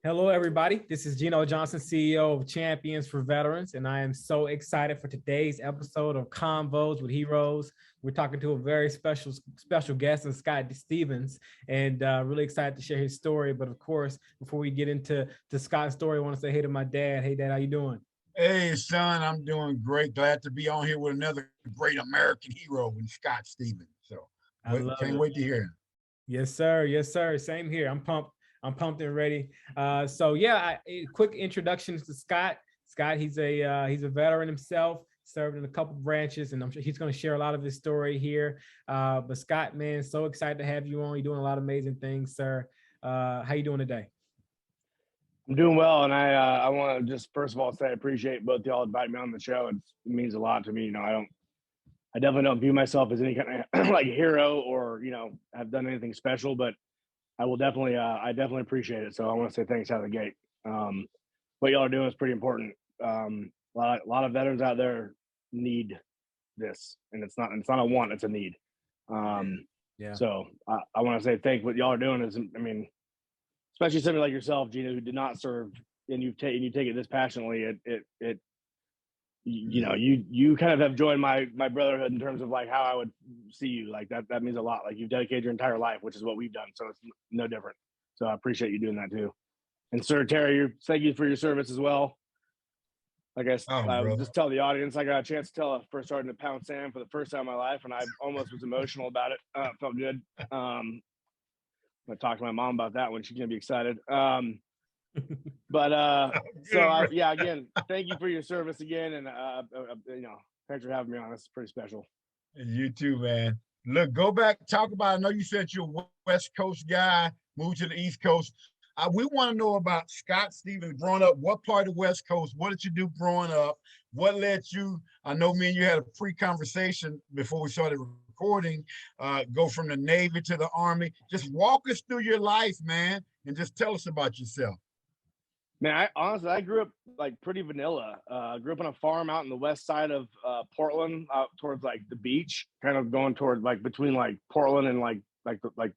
Hello, everybody. This is Gino Johnson, CEO of Champions for Veterans, and I am so excited for today's episode of Convos with Heroes. We're talking to a very special guest, and Scott Stevens, and really excited to share his story. But of course, before we get into Scott's story, I want to say hey to my dad. Hey, Dad, how you doing? Hey, son, I'm doing great. Glad to be on here with another great American hero in Scott Stevens. So, I love can't it. wait to hear him. Yes, sir. Yes, sir. Same here. I'm pumped. I'm pumped and ready. So yeah, quick introductions to Scott. Scott, he's a veteran himself, served in a couple branches, and I'm sure he's going to share a lot of his story here. But Scott, man, so excited to have you on. You're doing a lot of amazing things, sir. How you doing today? I'm doing well, and I want to just first of all say I appreciate both y'all inviting me on the show. It means a lot to me. I definitely don't view myself as any kind of like hero or have done anything special, but I definitely appreciate it. So I want to say thanks out of the gate. What y'all are doing is pretty important. A lot of veterans out there need this, and it's not a want, it's a need. Yeah. So I want to say thank what y'all are doing is, especially somebody like yourself, Gina, who did not serve, and you take it this passionately. You kind of have joined my brotherhood in terms of like how I would see you. Like that means a lot. Like you've dedicated your entire life, which is what we've done. So it's no different. So I appreciate you doing that too. And Sir Terry, thank you for your service as well. Like I just tell the audience, I got a chance to tell first sergeant to pound sand for the first time in my life, and I almost was emotional about it. Felt good. I'm gonna talk to my mom about that one. She's gonna be excited. Again, thank you for your service again, and thanks for having me on. It's pretty special. You too, man. Look, go back, talk about. I know you said you're a West Coast guy, moved to the East Coast. We want to know about Scott Stevens growing up. What part of the West Coast? What did you do growing up? What led you? I know me and you had a pre-conversation before we started recording. Go from the Navy to the Army. Just walk us through your life, man, and just tell us about yourself. Man, I grew up like pretty vanilla. Grew up on a farm out in the west side of Portland, out towards like the beach, kind of going toward like between like Portland and the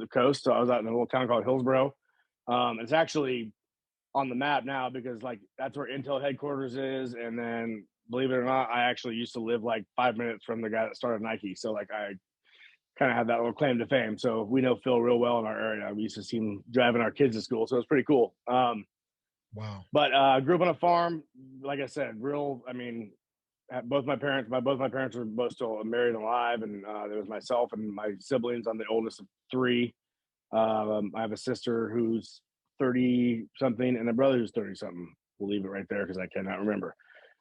coast. So I was out in a little town called Hillsborough. It's actually on the map now because like that's where Intel headquarters is. And then believe it or not, I actually used to live like 5 minutes from the guy that started Nike. So like I kind of have that little claim to fame. So we know Phil real well in our area. We used to see him driving our kids to school. So it's pretty cool. Wow. But grew up on a farm, like I said, both my parents were both still married and alive, and there was myself and my siblings. I'm the oldest of three. I have a sister who's 30 something and a brother who's 30 something. We'll leave it right there because I cannot remember.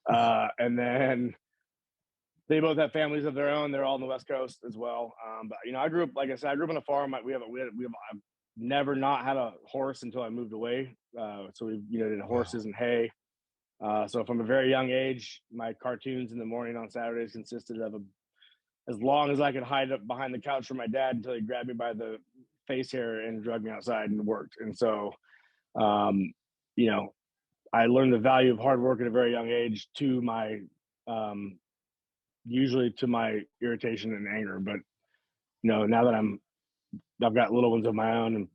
And then they both have families of their own. They're all on the West Coast as well. But I grew up, like I said, I grew up on a farm. I've never not had a horse until I moved away. So we did horses and hay. So from a very young age, my cartoons in the morning on Saturdays consisted of as long as I could hide up behind the couch from my dad until he grabbed me by the face hair and dragged me outside and worked. And so, I learned the value of hard work at a very young age to my, usually to my irritation and anger. But, now that I've got little ones of my own and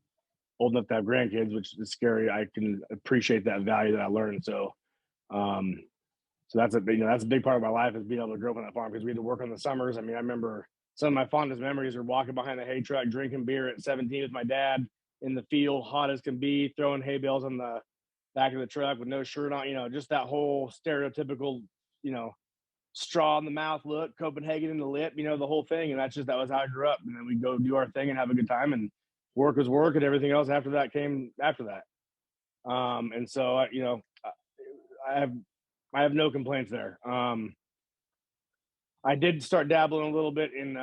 old enough to have grandkids, which is scary, I can appreciate that value that I learned. So, that's a big part of my life is being able to grow up on that farm because we had to work on the summers. I remember some of my fondest memories are walking behind the hay truck, drinking beer at 17 with my dad in the field, hot as can be, throwing hay bales on the back of the truck with no shirt on, just that whole stereotypical, straw in the mouth look, Copenhagen in the lip, the whole thing. And that was how I grew up. And then we'd go do our thing and have a good time, and work was work, and everything else after that came after that. And so, I have no complaints there. I did start dabbling a little bit in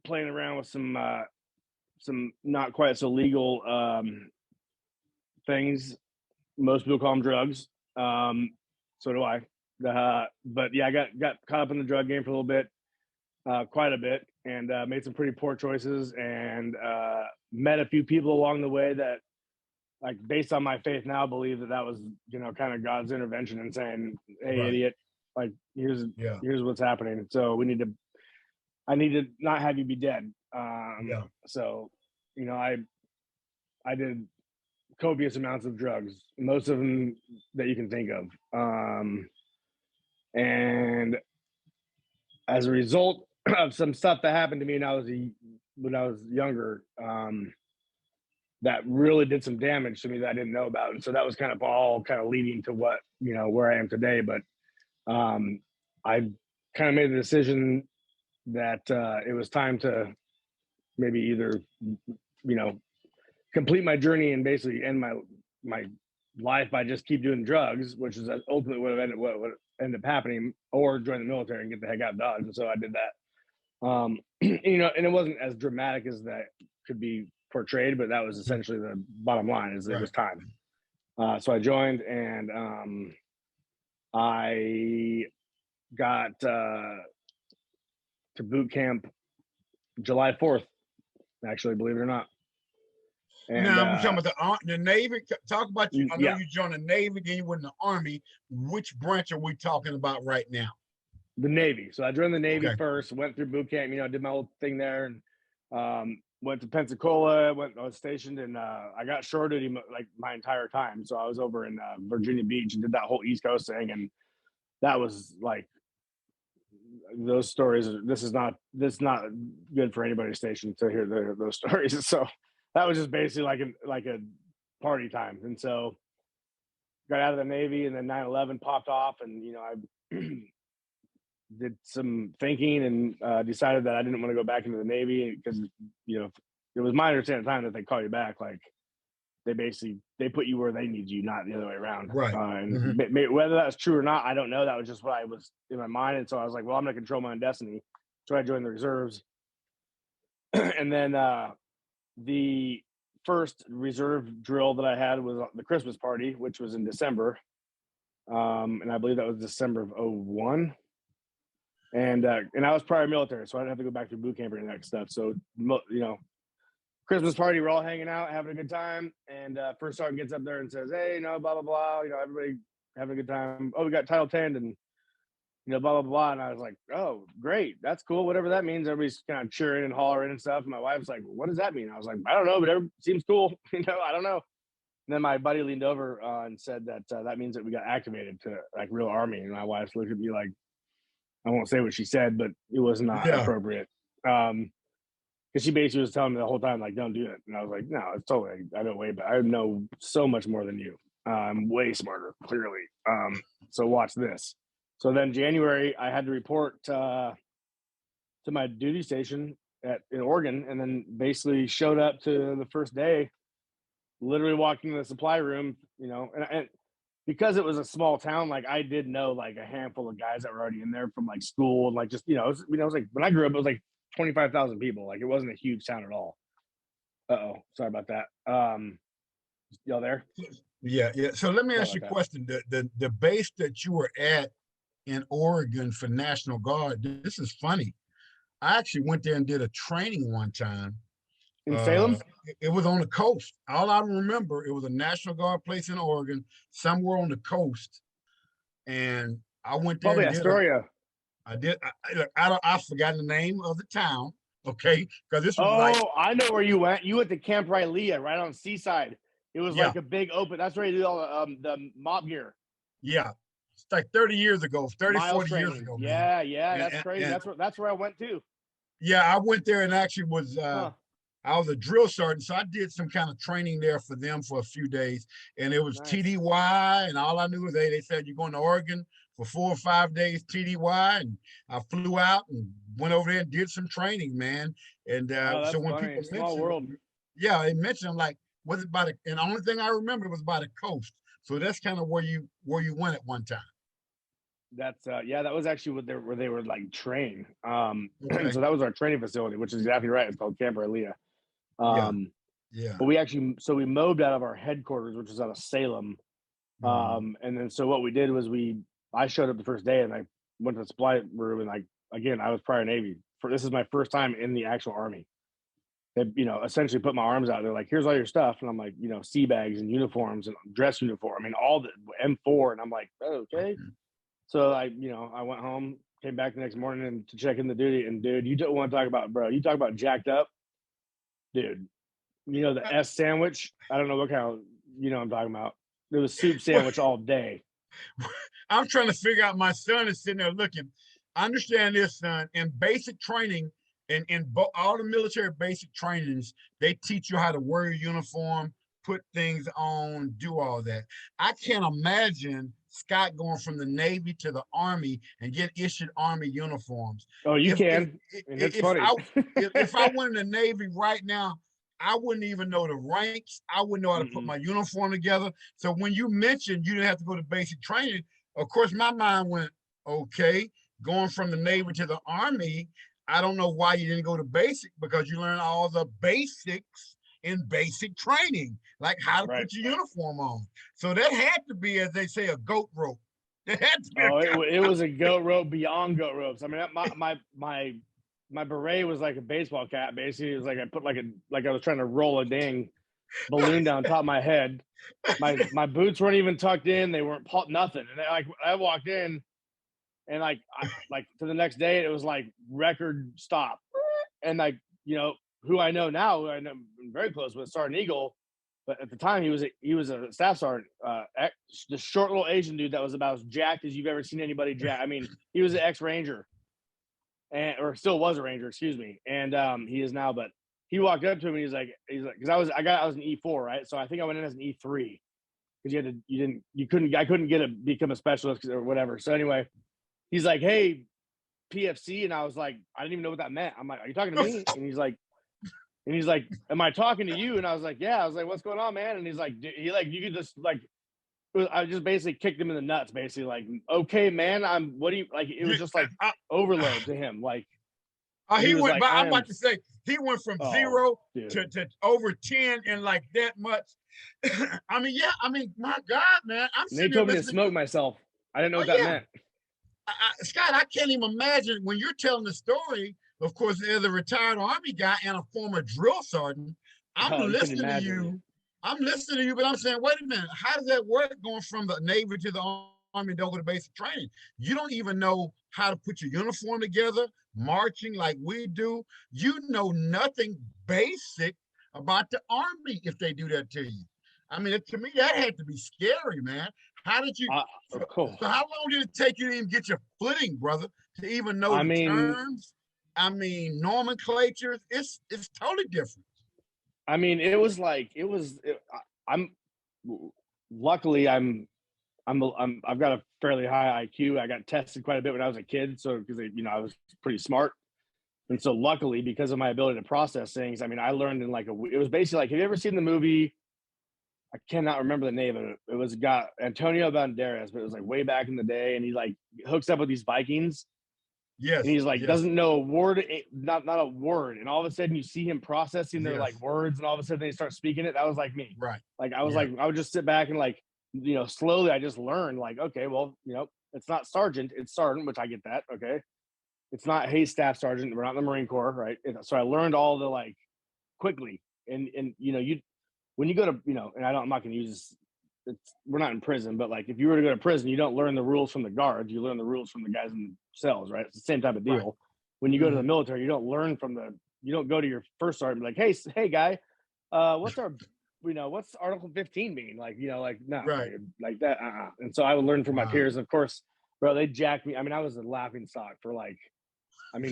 playing around with some not quite so legal things. Most people call them drugs. So do I. But yeah, I got caught up in the drug game for a little bit, quite a bit, and made some pretty poor choices, and met a few people along the way that, like, based on my faith now, believe that was, kind of God's intervention and saying, "Hey, Right. idiot, like here's what's happening. So I need to not have you be dead." So, I did copious amounts of drugs, most of them that you can think of. And as a result of some stuff that happened to me when I was younger, that really did some damage to me that I didn't know about. And so that was kind of all kind of leading to what, where I am today. But I kind of made the decision that it was time to maybe either, complete my journey and basically end my life by just keep doing drugs, which is ultimately what would end up happening, or join the military and get the heck out of Dodge. And so I did that. And it wasn't as dramatic as that could be portrayed, but that was essentially the bottom line, is it was time. So I joined, and I got to boot camp July 4th, actually, believe it or not. And now we're talking about the Navy. Talk about you. I know Yeah. you joined the Navy, then you were in the Army. Which branch are we talking about right now? The Navy. So I joined the Navy Okay. first, went through boot camp, did my whole thing there, and went to Pensacola. I was stationed, and I got shore duty like my entire time. So I was over in Virginia Beach and did that whole East Coast thing, and that was like those stories. This is not good for anybody stationed to hear those stories. So that was just basically like a party time. And so got out of the Navy, and then 9/11 popped off, and I did some thinking and decided that I didn't want to go back into the Navy, because it was my understanding at the time that they call you back, like they put you where they need you, not the other way around. Right. And whether that's true or not, I don't know. That was just what I was in my mind, and so I was like, well, I'm going to control my own destiny. So I joined the reserves, and then the first reserve drill that I had was the Christmas party, which was in December, and I believe that was December of 01. And I was prior military, so I didn't have to go back through boot camp or any of that stuff. So Christmas party, we're all hanging out, having a good time, and first sergeant gets up there and says, "Hey, blah blah blah, everybody having a good time. Oh, we got Title 10, and blah blah blah." And I was like, "Oh, great, that's cool. Whatever that means." Everybody's kind of cheering and hollering and stuff. And my wife's like, "What does that mean?" I was like, "I don't know, but it seems cool. I don't know." And then my buddy leaned over and said that that means that we got activated to like real Army. And my wife looked at me like, I won't say what she said, but it was not appropriate. Because she basically was telling me the whole time, like, don't do it. And I was like, no, it's totally, I know way better. I know so much more than you. I'm way smarter, clearly. So watch this. So then January, I had to report to my duty station in Oregon, and then basically showed up to the first day, literally walking in the supply room, and because it was a small town, like I did know like a handful of guys that were already in there from like school, and like just it was like when I grew up, it was like 25,000 people. Like it wasn't a huge town at all. Sorry about that. Y'all there? Yeah. So let me ask you a question. The base that you were at in Oregon for National Guard, this is funny. I actually went there and did a training one time. In Salem? It was on the coast. All I remember, it was a National Guard place in Oregon, somewhere on the coast. And I went there. Probably Astoria. I've forgotten the name of the town. Okay, because this was I know where you went. You went to Camp Rylea, right on Seaside. It was like a big open. That's where you did all the mob gear. Yeah, it's like 30 years ago, 40 years ago. Yeah, that's crazy. That's where I went too. Yeah, I went there and actually was I was a drill sergeant, so I did some kind of training there for them for a few days, and it was nice. TDY, and all I knew was they said you're going to Oregon for 4 or 5 days TDY, and I flew out and went over there and did some training, man. And so when funny. people mentioned, they mentioned like, was it by the? And the only thing I remember was by the coast. So that's kind of where you went at one time. That's that was actually where they were like trained. Okay. So that was our training facility, which is exactly right. It's called Camp Rylea. But we moved out of our headquarters, which was out of Salem. And then so what we did was I showed up the first day and I went to the supply room, and again, I was prior Navy. This is my first time in the actual Army. They, essentially put my arms out. They're like, here's all your stuff. And I'm like, sea bags and uniforms and dress uniform. I mean, all the M4. And I'm like, oh, okay. So I went home, came back the next morning and to check in the duty. And dude, you don't want to talk about, bro, you talk about jacked up. Dude, the S sandwich. I don't know what kind of You know what I'm talking about. It was soup sandwich all day. I'm trying to figure out. My son is sitting there looking. I understand this, son. In basic training, all the military basic trainings, they teach you how to wear your uniform, put things on, do all that. I can't imagine Scott going from the Navy to the Army and get issued Army uniforms. Oh, you If can. And it's if funny. if I went in the Navy right now, I wouldn't even know the ranks. I wouldn't know how to put my uniform together. So when you mentioned you didn't have to go to basic training, of course, my mind went, okay, going from the Navy to the Army, I don't know why you didn't go to basic, because you learn all the basics in basic training, like how to put your uniform on. So that had to be, as they say, a goat rope. It had to be it was a goat rope beyond goat ropes. I mean, my beret was like a baseball cap. Basically, it was like I put like I was trying to roll a dang balloon down top of my head. My boots weren't even tucked in. They weren't nothing. And I walked in, and like to the next day, it was like record stop. And like, you know, who I know now, who I know I'm very close with, Sergeant Eagle. But at the time, he was a staff sergeant, the short little Asian dude that was about as jacked as you've ever seen anybody jacked. I mean, he was an ex-Ranger, or still was a Ranger, excuse me, and he is now. But he walked up to me, he's like, because I was an E4, right? So I think I went in as an E3 because I couldn't become a specialist or whatever. So anyway, he's like, hey, PFC, and I was like, I didn't even know what that meant. I'm like, are you talking to me? And he's like, am I talking to you? And I was like, yeah. I was like, what's going on, man? And he's like, you could just like, I just basically kicked him in the nuts, basically like, okay, man, what do you like? It was just like overload to him. Like, he went, like, but I'm about to say, he went from 0 to over 10 in like that much. I mean, yeah, I mean, my God, man. They told me to smoke myself. I didn't know what that meant. Scott, I can't even imagine when you're telling the story. Of course, as a retired Army guy and a former drill sergeant, I'm listening to you. I'm listening to you, but I'm saying, wait a minute, how does that work going from the Navy to the Army and don't go to basic training? You don't even know how to put your uniform together, marching like we do. You know nothing basic about the Army if they do that to you. I mean, to me, that had to be scary, man. How did you? Cool. So how long did it take you to even get your footing, brother, to even know the terms? I mean, nomenclatures. It's totally different. I mean, luckily I've got a fairly high IQ. I got tested quite a bit when I was a kid, so because I was pretty smart, and so luckily because of my ability to process things, I mean, I learned in it was basically like, have you ever seen the movie? I cannot remember the name of it. It was got Antonio Banderas, but it was like way back in the day, and he like hooks up with these Vikings. Yes. And he's like, doesn't know a word, not a word. And all of a sudden you see him processing their like words, and all of a sudden they start speaking it. That was like me. Right. Like I was like, I would just sit back and like, slowly I just learned like, okay, well, it's not sergeant, it's sergeant, which I get that. Okay. It's not, hey, staff sergeant, we're not in the Marine Corps, right? So I learned all the like quickly. And when you go to, and I'm not going to use we're not in prison, but like if you were to go to prison, you don't learn the rules from the guards, you learn the rules from the guys in the cells, right? It's the same type of deal. Right. When you go to the military, you don't learn you don't go to your first sergeant and be like, hey guy, what's Article 15 mean? Like, like, no, right. Like that. And so I would learn from my peers. And of course, bro, they jacked me. I mean, I was a laughing stock for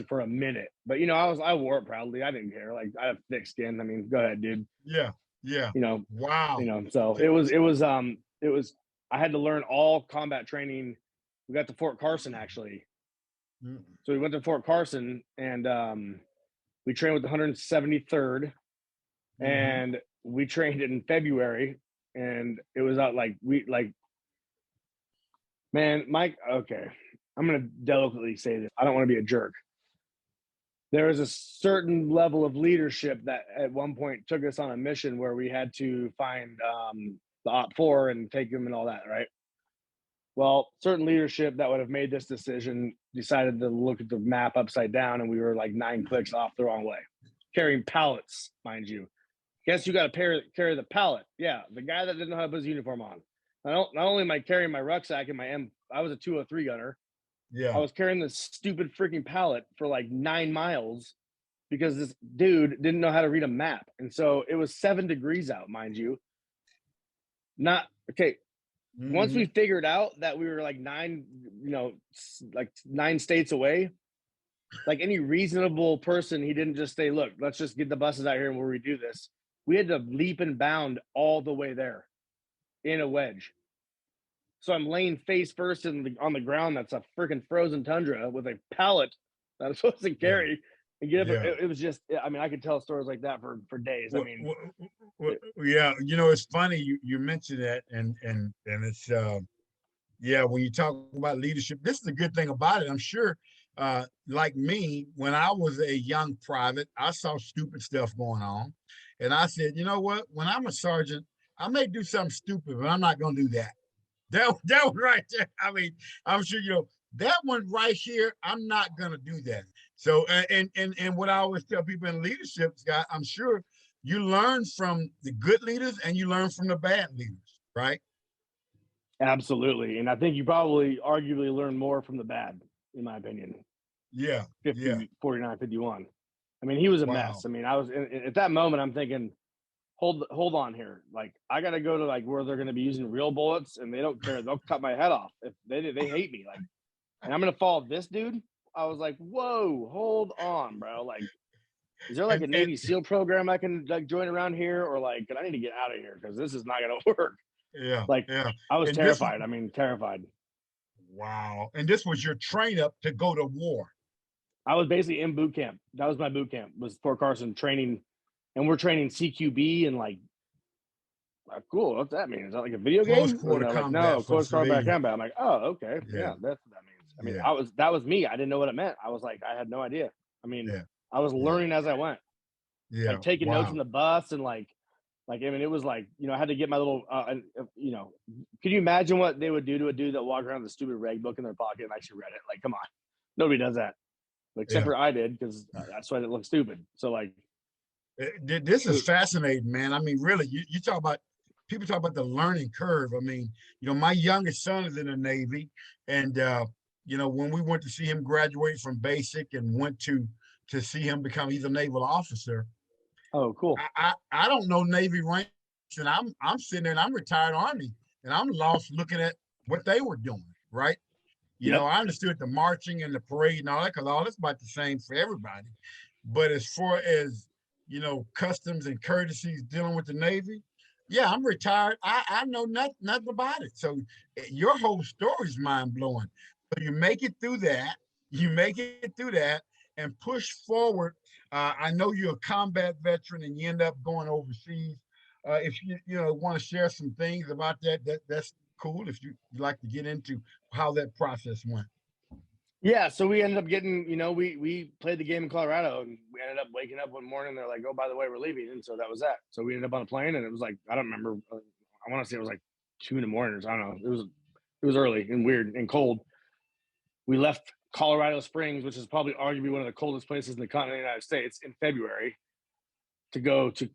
for a minute, but I wore it proudly. I didn't care. Like I have thick skin. I mean, go ahead, dude. Yeah. Yeah. Wow. So it was I had to learn all combat training. We got to Fort Carson actually. Mm-hmm. So we went to Fort Carson and we trained with the 173rd mm-hmm. and we trained in February, and it was out man, Mike, okay. I'm going to delicately say this. I don't want to be a jerk. There was a certain level of leadership that at one point took us on a mission where we had to find the OP4 and take them and all that, right? Well, certain leadership that would have made this decision decided to look at the map upside down, and we were like 9 clicks off the wrong way. Carrying pallets, mind you. Guess you got to carry the pallet. Yeah, the guy that didn't know how to put his uniform on. Not only am I carrying my rucksack and I was a 203 gunner. Yeah, I was carrying this stupid freaking pallet for like 9 miles because this dude didn't know how to read a map. And so it was 7 degrees out, mind you. Not okay. Once Mhm. we figured out that we were like 9 states away, like any reasonable person, he didn't just say, look, let's just get the buses out here and we'll redo this. We had to leap and bound all the way there in a wedge. So I'm laying face first on the ground. That's a freaking frozen tundra with a pallet that I'm supposed to Yeah, carry and get up. yeah. It was just, I mean, I could tell stories like that for days. I Well, mean, well, yeah, you know, it's funny you mentioned that, and it's yeah, when you talk about leadership, this is a good thing about it. I'm sure, like me, when I was a young private, I saw stupid stuff going on, and I said, you know what? When I'm a sergeant, I may do something stupid, but I'm not going to do that. That one right there. I mean, I'm sure you know that one right here. I'm not going to do that. So, and what I always tell people in leadership, Scott, I'm sure you learn from the good leaders and you learn from the bad leaders, right? absolutely. And I think you probably arguably learn more from the bad, in my opinion. Yeah, yeah. 50, 49, 51. I mean, he was a Wow. mess. I mean, I was at that moment, I'm thinking, hold on here. Like, I got to go to like where they're going to be using real bullets and they don't care. They'll cut my head off if they hate me. Like, and I'm going to follow this dude. I was like, whoa, hold on, bro. Like, is there like a And Navy SEAL program I can like join around here, or like, I need to get out of here because this is not going to work. yeah, Like, yeah. I was And this is terrified. I mean, terrified. wow. And this was your train up to go to war. I was basically in boot camp. That was my boot camp. Was Fort Carson training, and we're training CQB and like, cool. What's that mean? Is that like a video Close game? And quarter they're like, combat no, for the close combat civilian. combat. I'm like, oh, okay, Yeah, yeah, that's what that means. I mean, yeah, that was me. I didn't know what it meant. I was like, I had no idea. I mean, yeah, I was yeah, learning as I went, yeah. like taking notes Wow. in the bus and like I mean, it was like, I had to get my little, could you imagine what they would do to a dude that walked around with a stupid reg book in their pocket and actually read it? Like, come on, nobody does that, except Yeah. for I did because that's why it looked stupid. So like, This is it, fascinating, man. I mean, really, you talk about people talk about the learning curve. I mean, you know, my youngest son is in the Navy, and you know, when we went to see him graduate from basic and went to see him become he's a naval officer. oh, cool. I don't know Navy ranks, and I'm sitting there and I'm retired Army, and I'm lost looking at what they were doing, right? You know, Yep. I understood the marching and the parade and all that because all that's about the same for everybody. But as far as you know, customs and courtesies dealing with the Navy, yeah, I'm retired. I know nothing about it. So your whole story is mind blowing. So you make it through that. You make it through that and push forward. I know you're a combat veteran and you end up going overseas. If you know want to share some things about that's cool. If you like to get into how that process went. Yeah, so we ended up getting, we played the game in Colorado, and we ended up waking up one morning. They're like, "Oh, by the way, we're leaving," and so that was that. So we ended up on a plane, and it was like, I don't remember. I want to say it was like 2 in the morning. Or I don't know. It was early and weird and cold. We left Colorado Springs, which is probably arguably one of the coldest places in the continent of the United States, in February to go to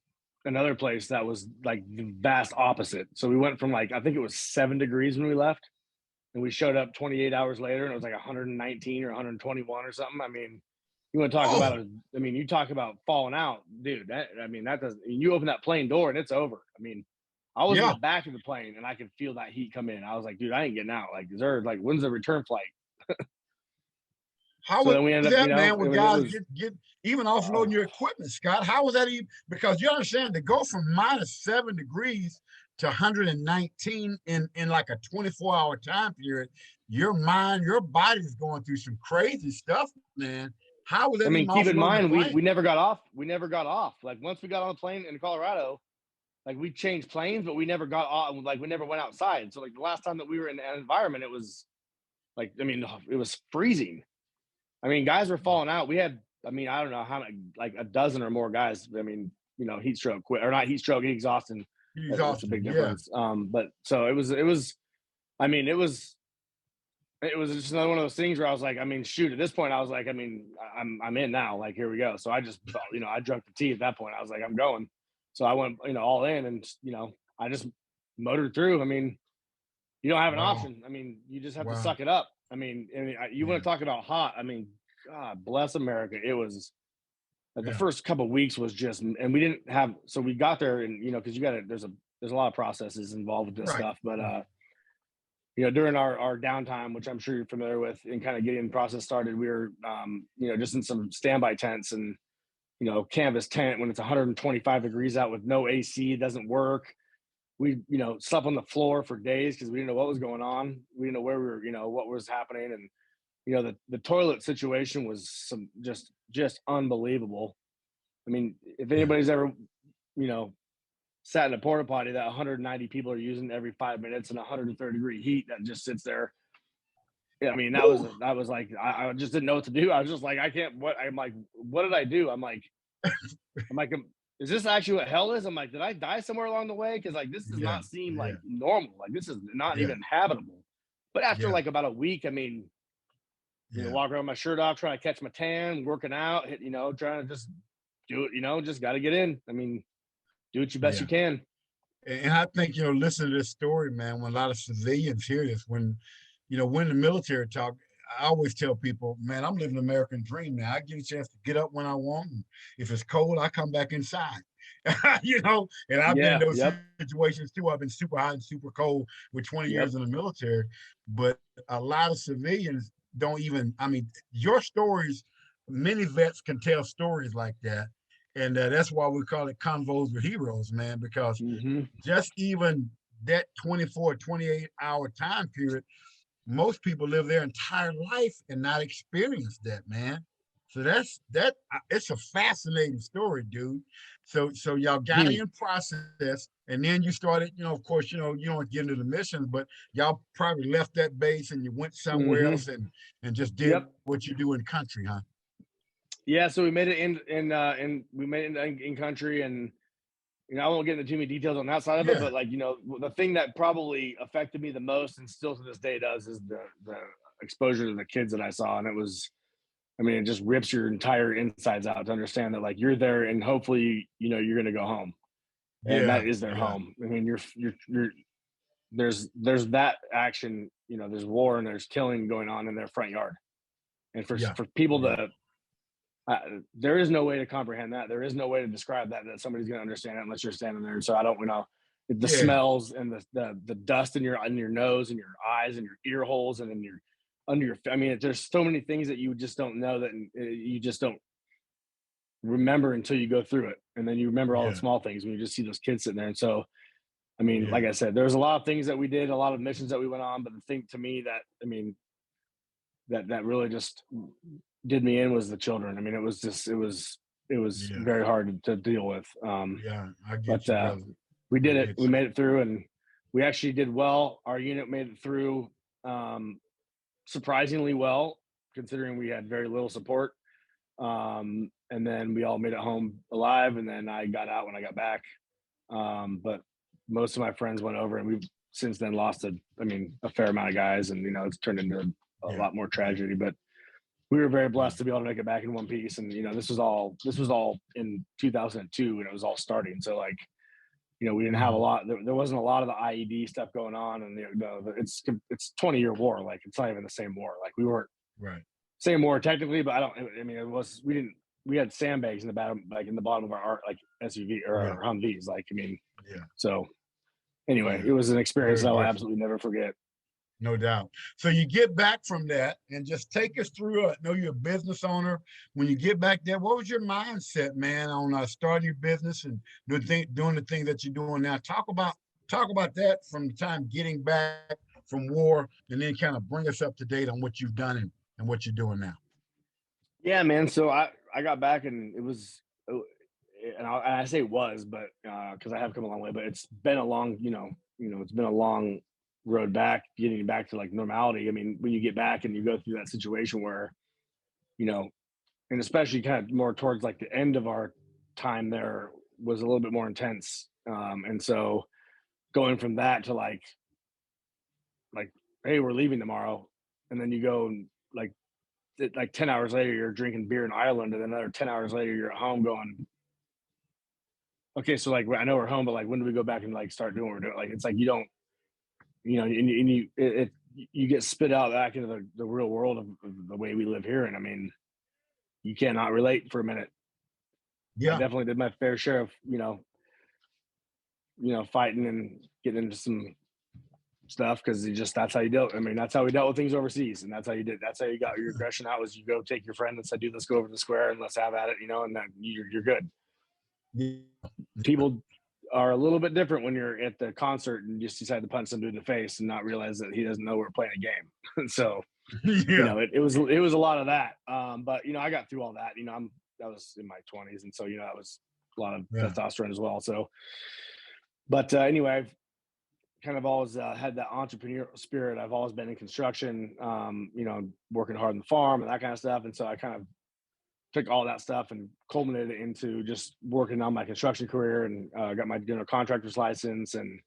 another place that was like the vast opposite. So we went from like, I think it was 7 degrees when we left, and we showed up 28 hours later and it was like 119 or 121 or something. I mean, you want to talk about Oh, it. I mean, you talk about falling out, dude. That doesn't, you open that plane door and it's over. I mean, I was in yeah. the back of the plane and I could feel that heat come in. I was like, dude, I ain't getting out. Like, is there, like, when's the return flight? How So was then we ended up, that, man? I When mean, it guys was, get even offloading oh, your equipment, Scott? How was that even? Because you understand to go from -7 degrees to 119 in like a 24-hour time period, your mind, your body is going through some crazy stuff, man. How was I that mean, even keep in offloading the mind, we plane? never got off. We never got off. Like, once we got on the plane in Colorado, like, we changed planes, but we never got off. Like, we never went outside. So like the last time that we were in an environment, it was like, I mean, it was freezing. I mean, guys were falling out. We had, I mean, I don't know how many, like a dozen or more guys. I mean, heat stroke, quit or not heat stroke, heat exhaustion. That's a Exhaustion. big Yeah. difference. But so I mean, it was just another one of those things where I was like, I mean, shoot, at this point, I was like, I mean, I'm in now. Like, here we go. So I just, I drank the tea at that point. I was like, I'm going. So I went, all in, and I just motored through. I mean, you don't have an Wow. option. I mean, you just have to Wow. suck it up. I mean, you want Yeah. to talk about hot? I mean, God bless America. It was like the Yeah. first couple of weeks was just, and we didn't have. So we got there, and because you got to. There's a there's a lot of processes involved with this Right. stuff, but you know, during our downtime, which I'm sure you're familiar with, and kind of getting the process started, we were, you know, just in some standby tents and, you know, canvas tent when it's 125 degrees out with no AC, it doesn't work. We, you know, slept on the floor for days because we didn't know what was going on. We didn't know where we were, you know, what was happening. And, you know, the toilet situation was just unbelievable. I mean, if Yeah. anybody's ever, you know, sat in a porta potty that 190 people are using every 5 minutes in 130-degree heat that just sits there. Yeah, I mean, Woo. that was like, I just didn't know what to do. I was just like, I can't, I'm like, what did I do? I'm like, is this actually what hell is? I'm like, did I die somewhere along the way? Cause like, this does Yeah. not seem Yeah. like normal. Like this is not Yeah. even habitable. But after Yeah. like about a week, I mean, you know, Yeah. walk around with my shirt off, trying to catch my tan, working out, you know, trying to just do it, you know, just got to get in. I mean, do what you best Yeah. you can. And I think, you know, listen to this story, man, when a lot of civilians hear this, when, you know, when the military talk, I always tell people, man, I'm living the American dream now. I get a chance to get up when I want. And if it's cold, I come back inside. You know, and I've been in Yeah. those Yep. situations too. I've been super hot and super cold with 20 Yep. years in the military. But a lot of civilians don't even, I mean, your stories, many vets can tell stories like that. And that's why we call it Convos with Heroes, man, because Mm-hmm. just even that 24, 28-hour time period, most people live their entire life and not experience that, man. So that it's a fascinating story, dude. So y'all got in process, and then you started, you know, of course, you know, you don't get into the missions, but y'all probably left that base and you went somewhere Mm-hmm. else and just did Yep. what you do in country, huh? Yeah. So we made it in we made it in country, and you know, I won't get into too many details on that side of it, Yeah, but like, you know, the thing that probably affected me the most and still to this day does is the exposure to the kids that I saw. And it was, I mean, it just rips your entire insides out to understand that like you're there and hopefully, you know, you're going to go home and yeah, that is their yeah, home. I mean, you're, there's that action, you know, there's war and there's killing going on in their front yard. And yeah, for people yeah, to, there is no way to comprehend that. There is no way to describe that somebody's going to understand it unless you're standing there. So I don't, you know, the yeah, smells and the dust in your nose and your eyes and your ear holes and in your under your. I mean, there's so many things that you just don't know that you just don't remember until you go through it, and then you remember all the yeah, small things when you just see those kids sitting there. And so, I mean, yeah, like I said, there's a lot of things that we did, a lot of missions that we went on, but the thing to me that I mean that really just did me in was the children. I mean, it was just it was yeah, very hard to deal with. yeah. I get But you, brother. we I did it. get We you. made it through, and we actually did well. Our unit made it through surprisingly well, considering we had very little support. And then we all made it home alive, and then I got out when I got back. But most of my friends went over, and we've since then lost a fair amount of guys, and you know it's turned into a Yeah, lot more tragedy. But we were very yeah, blessed to be able to make it back in one piece. And you know, this was all in 2002 when it was all starting. So like, you know, we didn't have a mhm, lot. There wasn't a lot of the IED stuff going on, and it's 20-year war. Like it's not even the same war. Like we weren't right. same war technically, but I don't. I mean, it was we didn't. We had sandbags in the bottom, like in the bottom of our like SUV or Yeah, our Humvees. Like I mean, yeah, so anyway, yeah. it was an experience Very that I'll different. absolutely never forget. No doubt. So you get back from that and just take us through it. I know you're a business owner. When you get back there, what was your mindset, man, on starting your business and doing the thing that you're doing now? Talk about that from the time getting back from war, and then kind of bring us up to date on what you've done and what you're doing now. Yeah, man. So I got back and it was, and I say was, but because I have come a long way, but it's been a long, it's been a long road back, getting back to like normality. I mean, when you get back and you go through that situation where, you know, and especially kind of more towards like the end of our time there was a little bit more intense. And so going from that to like, hey, we're leaving tomorrow, and then you go and like 10 hours later you're drinking beer in Ireland, and then another 10 hours later you're at home going, okay, so like I know we're home, but like when do we go back and like start doing what we're doing? Like it's like you don't, you get spit out back into the real world of the way we live here. And I mean, you cannot relate for a minute. I Yeah, definitely did my fair share of, fighting and getting into some stuff because that's how you dealt. I mean, that's how we dealt with things overseas, and that's how you got your aggression out. Was you go take your friend and say, "Dude, let's go over to the square and let's have at it," and then you're good. Yeah. People are a little bit different when you're at the concert and just decide to punch somebody in the face and not realize that he doesn't know we're playing a game. So Yeah. it was a lot of that. But I got through all that. I was in my 20s, and so that was a lot of testosterone as well. So, but anyway, I've kind of always had that entrepreneurial spirit. I've always been in construction, working hard on the farm and that kind of stuff. And so I kind of took all that stuff and culminated it into just working on my construction career, and got my general contractor's license. And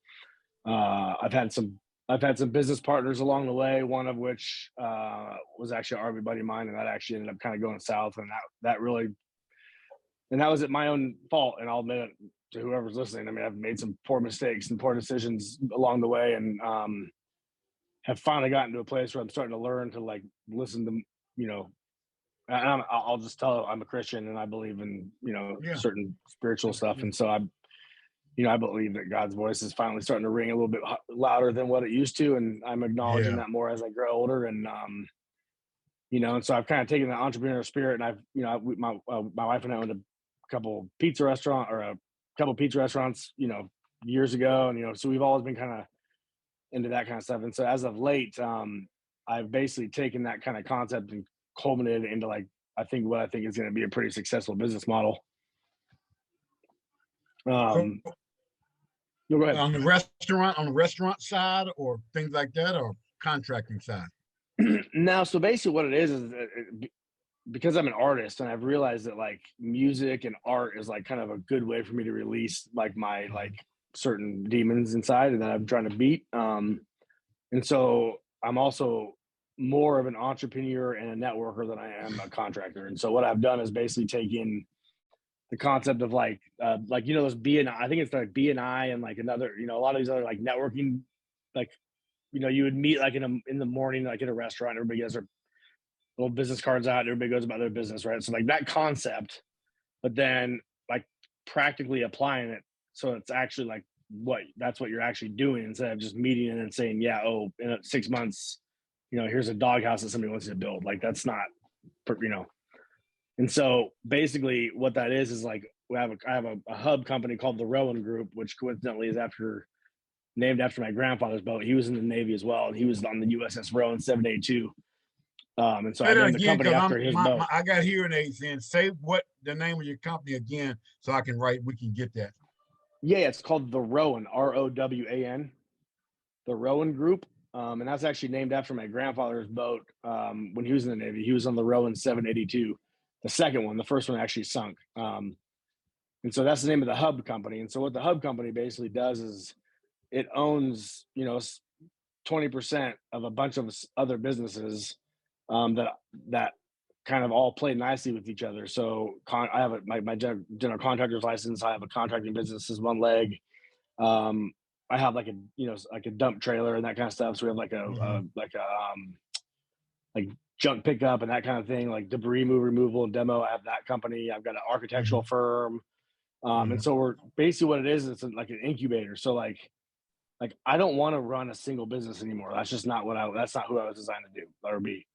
I've had some business partners along the way, one of which was actually an RV buddy of mine, and that actually ended up kind of going south. And that was at my own fault. And I'll admit it to whoever's listening. I mean, I've made some poor mistakes and poor decisions along the way, and have finally gotten to a place where I'm starting to learn to like listen to, and I'll just tell I'm a Christian and I believe in, certain spiritual stuff. And so I believe that God's voice is finally starting to ring a little bit louder than what it used to. And I'm acknowledging that more as I grow older. And, and so I've kind of taken the entrepreneurial spirit, and my wife and I owned a couple pizza restaurants, years ago. And, so we've always been kind of into that kind of stuff. And so as of late, I've basically taken that kind of concept and culminated into what I think is going to be a pretty successful business model. No, go ahead. On the restaurant side or things like that, or contracting side? No, so basically what it is because I'm an artist, and I've realized that like music and art is like kind of a good way for me to release like my like certain demons inside and that I'm trying to beat. And so I'm also more of an entrepreneur and a networker than I am a contractor. And so what I've done is basically taken the concept of like those BNI, I think it's like BNI and like another, a lot of these other like networking, like, you would meet like in the morning, like at a restaurant, everybody has their little business cards out, and everybody goes about their business, right? So like that concept, but then like practically applying it. So it's actually like that's what you're actually doing, instead of just meeting and then saying, in 6 months, here's a doghouse that somebody wants you to build. Like that's not, And so basically what that is like, I have a hub company called the Rowan Group, which coincidentally is named after my grandfather's boat. He was in the Navy as well, and he was on the USS Rowan 782. And so I named the company after his boat. I got hearing aids in. Say what the name of your company again, so we can get that. Yeah, it's called the Rowan, ROWAN, the Rowan Group. And that's actually named after my grandfather's boat. When he was in the Navy, he was on the Rowan 782, the second one. The first one actually sunk. And so that's the name of the hub company. And so what the hub company basically does is it owns, 20% of a bunch of other businesses that kind of all play nicely with each other. So I have my general contractor's license. I have a contracting business as one leg. I have like a dump trailer and that kind of stuff. So we have like junk pickup and that kind of thing, like debris removal and demo. I have that company. I've got an architectural firm. And so we're basically what it is. It's like an incubator. So like I don't want to run a single business anymore. That's just not that's not who I was designed to do or be.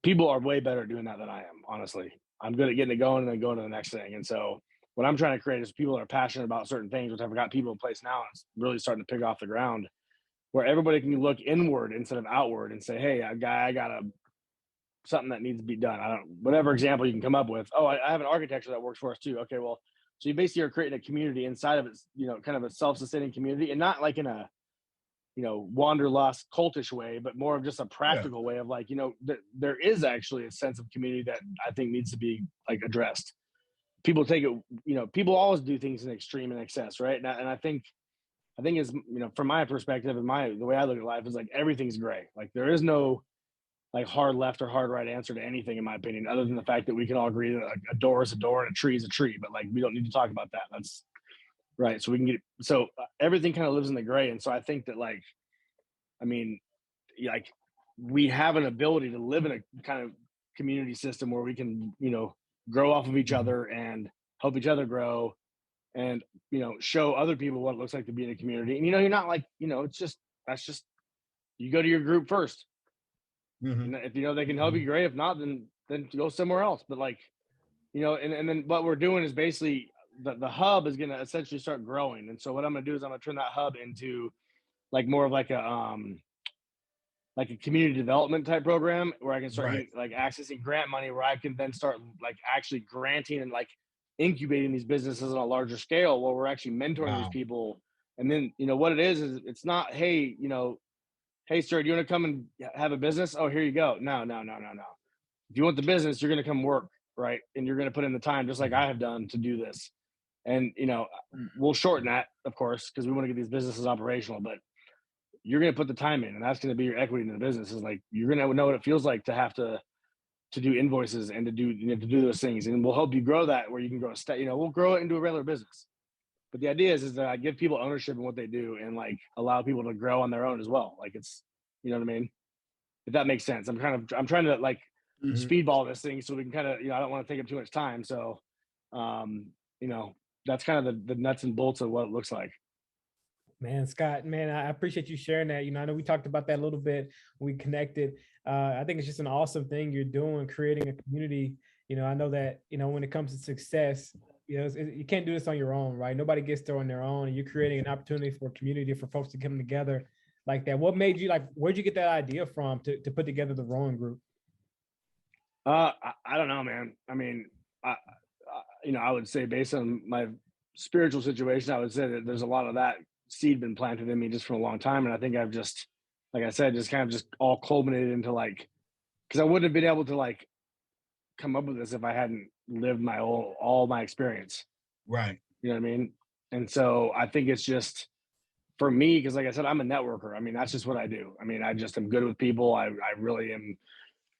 People are way better at doing that than I am, honestly. I'm good at getting it going and then going to the next thing. And so what I'm trying to create is people that are passionate about certain things, which I've got people in place now, and it's really starting to pick off the ground, where everybody can look inward instead of outward and say, hey, I got something that needs to be done. Whatever example you can come up with. Oh, I have an architecture that works for us too. Okay, well, so you basically are creating a community inside of it, kind of a self-sustaining community, and not like in a, wanderlust cultish way, but more of just a practical way of like, there is actually a sense of community that I think needs to be like addressed. People take it, people always do things in extreme and excess, right? And I think is, from my perspective and the way I look at life is like everything's gray. Like there is no like hard left or hard right answer to anything, in my opinion, other than the fact that we can all agree that like a door is a door and a tree is a tree, but like we don't need to talk about that. That's right. So everything kind of lives in the gray. And so I think that like we have an ability to live in a kind of community system where we can, grow off of each other and help each other grow. and, show other people what it looks like to be in a community. And, you're not like, that's just, you go to your group first. Mhm. If they can help you, great. If not, then go somewhere else. But like, and then what we're doing is basically the hub is going to essentially start growing. And so what I'm going to do is I'm going to turn that hub into like more of like a community development type program where I can start Right. getting like accessing grant money where I can then start like actually granting and like incubating these businesses on a larger scale where we're actually mentoring these Wow. people. And then, what it is it's not, hey, hey, sir, do you want to come and have a business? Oh, here you go. No, no, no, no, no. If you want the business, you're going to come work, right? And you're going to put in the time just like Mhm. I have done to do this. And, we'll shorten that, of course, because we want to get these businesses operational, but you're going to put the time in, and that's going to be your equity in the business. Is like, you're going to know what it feels like to have to do invoices and to do, to do those things. And we'll help you grow that where you can grow we'll grow it into a regular business. But the idea is that I give people ownership in what they do and like allow people to grow on their own as well. Like it's, you know what I mean? If that makes sense. I'm trying to like Mhm. speedball this thing so we can kind of, I don't want to take up too much time. So, you know, that's kind of the nuts and bolts of what it looks like. Man, Scott, man, I appreciate you sharing that. I know we talked about that a little bit when we connected. I think it's just an awesome thing you're doing, creating a community. I know that, when it comes to success, you can't do this on your own, right? Nobody gets there on their own. And you're creating an opportunity for a community, for folks to come together like that. What made you like, where'd you get that idea from to put together the rowing group? I don't know, man. I mean, I would say based on my spiritual situation, I would say that there's a lot of that seed been planted in me just for a long time. And I think I've just, like I said, just kind of just all culminated into like, because I wouldn't have been able to like come up with this if I hadn't lived my all my experience. Right. You know what I mean? And so I think it's just for me, because like I said, I'm a networker. I mean, that's just what I do. I mean, I just am good with people. I really am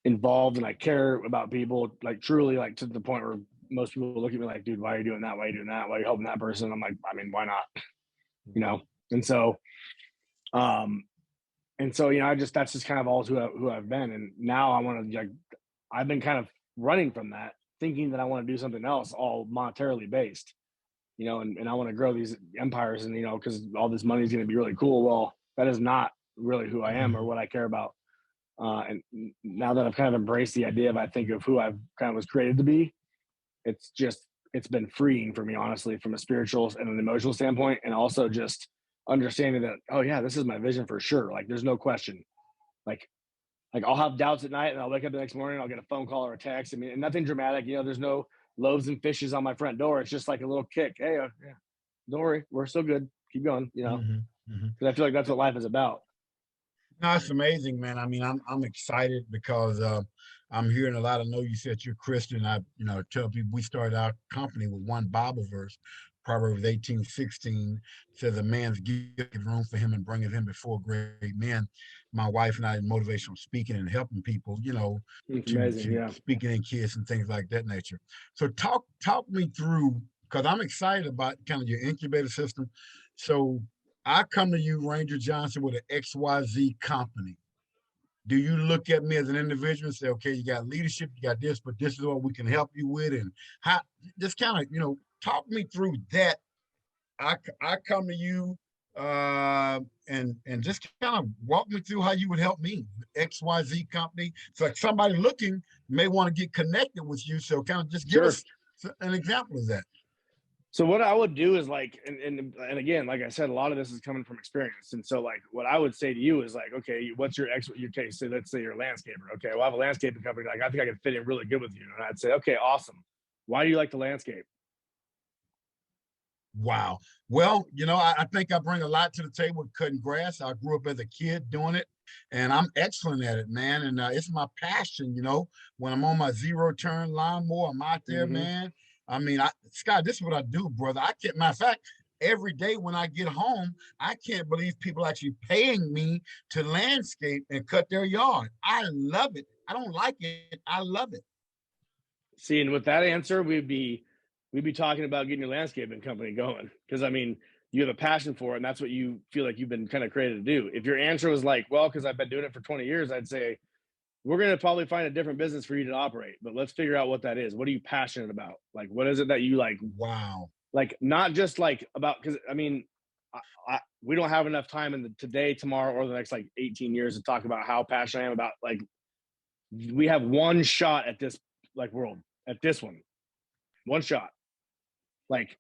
involved and I care about people, like truly, like to the point where most people look at me like, dude, why are you doing that? Why are you doing that? Why are you helping that person? I'm like, I mean, why not? You know? And so, um, I just, that's just kind of all who I've been. And now I want to like, I've been kind of running from that, thinking that I want to do something else, all monetarily based, and I want to grow these empires and, cause all this money is going to be really cool. Well, that is not really who I am or Mhm. what I care about. And now that I've kind of embraced the idea of, I think of who I've kind of was created to be, it's been freeing for me, honestly, from a spiritual and an emotional standpoint. And also just understanding that, oh yeah, this is my vision for sure. Like there's no question. Like, like I'll have doubts at night and I'll wake up the next morning, I'll get a phone call or a text. I mean, and nothing dramatic, there's no loaves and fishes on my front door. It's just like a little kick. Hey, yeah, don't worry. We're still good. Keep going, Mhm. Mhm. because I feel like that's what life is about. No, it's amazing, man. I mean, I'm excited because I'm hearing a lot. I know you said you're Christian. I, tell people we started our company with one Bible verse, Proverbs 18:16 says, "A man's gift give room for him and bringeth him before great men." My wife and I in motivational speaking and helping people, It's to amazing. Yeah. speaking in kids and things like that nature. So talk me through because I'm excited about kind of your incubator system. So I come to you, Ranger Johnson, with an XYZ company. Do you look at me as an individual and say, okay, you got leadership, you got this, but this is what we can help you with? And how just kind of, talk me through that. I come to you and just kind of walk me through how you would help me, XYZ company. So like somebody looking may want to get connected with you. So kind of just give Sure. us an example of that. So what I would do is like, and again, like I said, a lot of this is coming from experience. And so like, what I would say to you is like, okay, what's your case? So let's say you're a landscaper. Okay, well, I have a landscaping company. Like, I think I could fit in really good with you. And I'd say, okay, awesome. Why do you like the landscape? Wow. Well, I think I bring a lot to the table with cutting grass. I grew up as a kid doing it, and I'm excellent at it, man. And it's my passion, when I'm on my zero turn lawnmower, I'm out there, Mm-hmm. man. I mean, Scott, this is what I do, brother. I can't, matter of fact, every day when I get home, I can't believe people actually paying me to landscape and cut their yard. I love it. I don't like it. I love it. See, and with that answer, we'd be talking about getting your landscaping company going. Because I mean, you have a passion for it, and that's what you feel like you've been kind of created to do. If your answer was like, well, because I've been doing it for 20 years, I'd say, we're going to probably find a different business for you to operate, but let's figure out what that is. What are you passionate about? Like, what is it that you like Wow. like not just like about, because I mean, we don't have enough time in the today, tomorrow, or the next like 18 years to talk about how passionate I am about, like, we have one shot at this like world, at this one shot. Like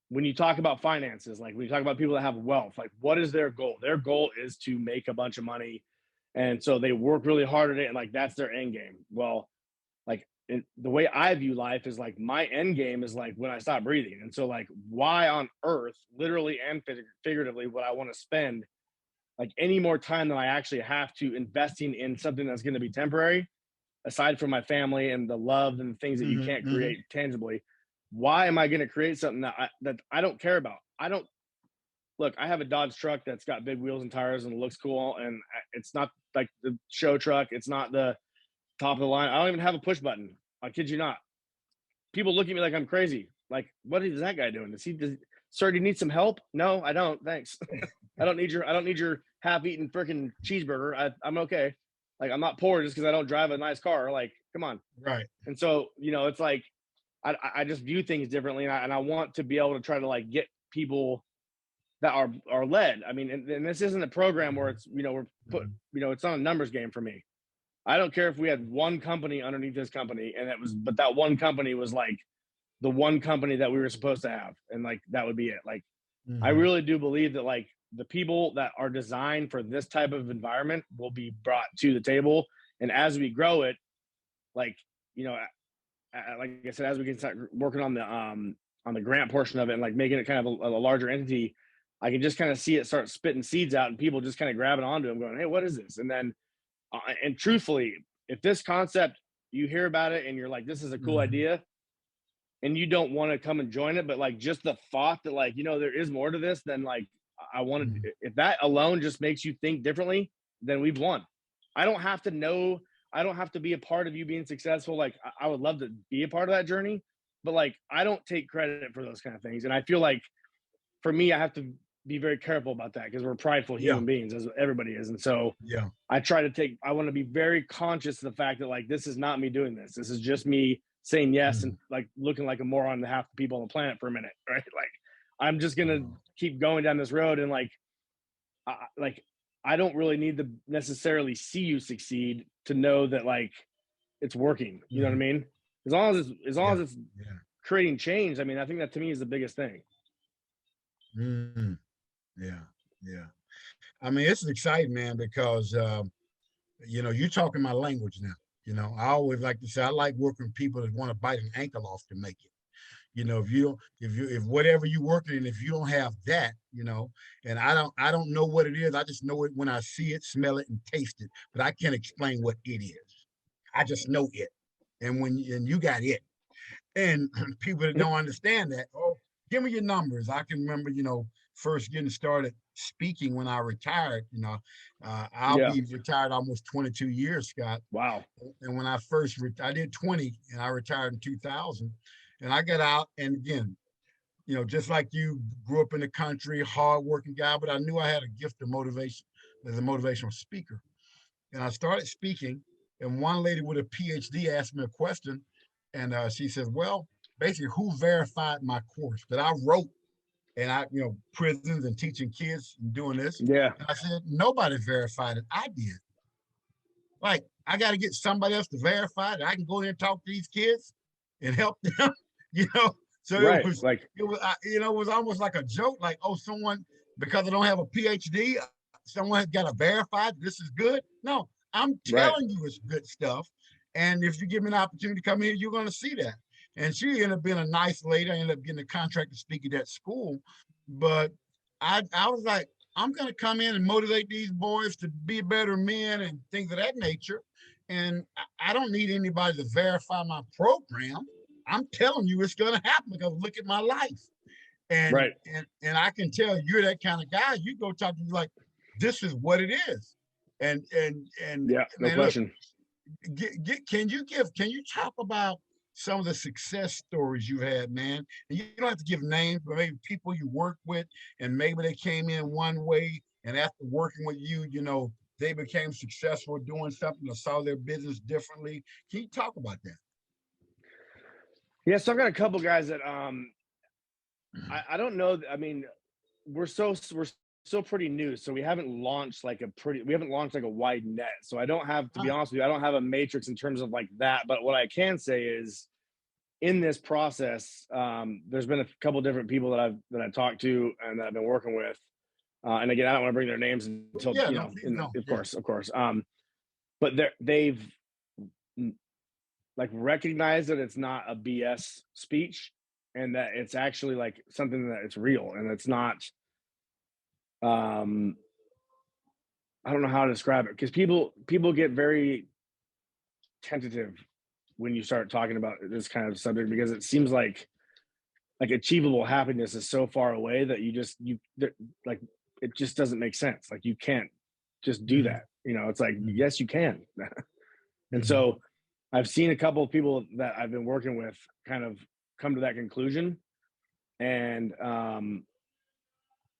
when you talk about finances, like when you talk about people that have wealth, like what is their goal? Their goal is to make a bunch of money. And so they work really hard at it, and like that's their end game. Well, like the way I view life is like my end game is like when I stop breathing. And so like why on earth, literally and figuratively, would I want to spend like any more time than I actually have to investing in something that's going to be temporary, aside from my family and the love and the things that you can't create tangibly? Why am I going to create something that I don't care about? I don't look, I have a Dodge truck that's got big wheels and tires and it looks cool. And it's not like the show truck. It's not the top of the line. I don't even have a push button. I kid you not. People look at me like I'm crazy. Like, what is that guy doing? Sir, do you need some help? No, I don't. Thanks. I don't need your half-eaten freaking cheeseburger. I'm okay. Like, I'm not poor just because I don't drive a nice car. Like, come on. Right. And so, it's like, I just view things differently. And I want to be able to try to like get people that are led. I mean, and this isn't a program where it's, we're put, it's not a numbers game for me. I don't care if we had one company underneath this company but that one company was like the one company that we were supposed to have. And like, that would be it. Like, I really do believe that like the people that are designed for this type of environment will be brought to the table. And as we grow it, like, like I said, as we can start working on the grant portion of it and like making it kind of a larger entity, I can just kind of see it start spitting seeds out and people just kind of grabbing onto them going, hey, what is this? And then, and truthfully, if this concept, you hear about it and you're like, this is a cool idea, and you don't want to come and join it, but like just the thought that like, there is more to this, then like I wanted, if that alone just makes you think differently, then we've won. I don't have to know, I don't have to be a part of you being successful. Like I would love to be a part of that journey, but like, I don't take credit for those kind of things. And I feel like for me, I have to be very careful about that because we're prideful human beings, as everybody is. And so I want to be very conscious of the fact that like, this is not me doing this. This is just me saying yes and like looking like a moron to half the people on the planet for a minute, right? Like I'm just going to keep going down this road. And like I don't really need to necessarily see you succeed to know that like it's working. You know what I mean? As long as it's creating change. I mean, I think that to me is the biggest thing. Yeah. I mean, it's exciting, man, because you're talking my language now. I always like to say I like working with people that want to bite an ankle off to make it. If whatever you're working in, if you don't have that, and I don't know what it is. I just know it when I see it, smell it, and taste it. But I can't explain what it is. I just know it. And you got it. And people that don't understand that, oh, give me your numbers. I can remember, first getting started speaking when I retired. I'll be retired almost 22 years, Scott. Wow. And when I first I did 20 and I retired in 2000. And I got out, and again, just like you, grew up in the country, hardworking guy, but I knew I had a gift of motivation as a motivational speaker. And I started speaking, and one lady with a PhD asked me a question, and she said, well, basically, who verified my course that I wrote? And prisons and teaching kids and doing this. Yeah. And I said, nobody verified it. I did. Like, I got to get somebody else to verify that I can go there and talk to these kids and help them. So right. it was almost like a joke, like, oh, someone, because I don't have a PhD, someone has got to verify this is good. No, I'm telling you it's good stuff. And if you give me an opportunity to come here, you're going to see that. And she ended up being a nice lady. I ended up getting a contract to speak at that school. But I was like, I'm going to come in and motivate these boys to be better men and things of that nature. And I don't need anybody to verify my program. I'm telling you it's going to happen because look at my life. And, and I can tell you're that kind of guy. You go talk to me like, this is what it is. And yeah, no question. Look, can you talk about some of the success stories you had, man? And you don't have to give names, but maybe people you work with, and maybe they came in one way, and after working with you, they became successful doing something or saw their business differently. Can you talk about that? Yeah, so I've got a couple guys that I don't know. I mean, we're still pretty new, so we haven't launched like a wide net. So I don't have, to be honest with you, I don't have a matrix in terms of like that. But what I can say is, in this process, there's been a couple different people that I've talked to and that I've been working with. And again, I don't want to bring their names until, Yeah, you no, know, please don't. of Yeah. course, of course. But they've like recognized that it's not a BS speech, and that it's actually like something that it's real, and it's not. I don't know how to describe it, because people get very tentative when you start talking about this kind of subject, because it seems like achievable happiness is so far away that like it just doesn't make sense. Like you can't just do Mhm. that. You know, it's like, Mhm. yes, you can. And Mhm. so I've seen a couple of people that I've been working with kind of come to that conclusion. And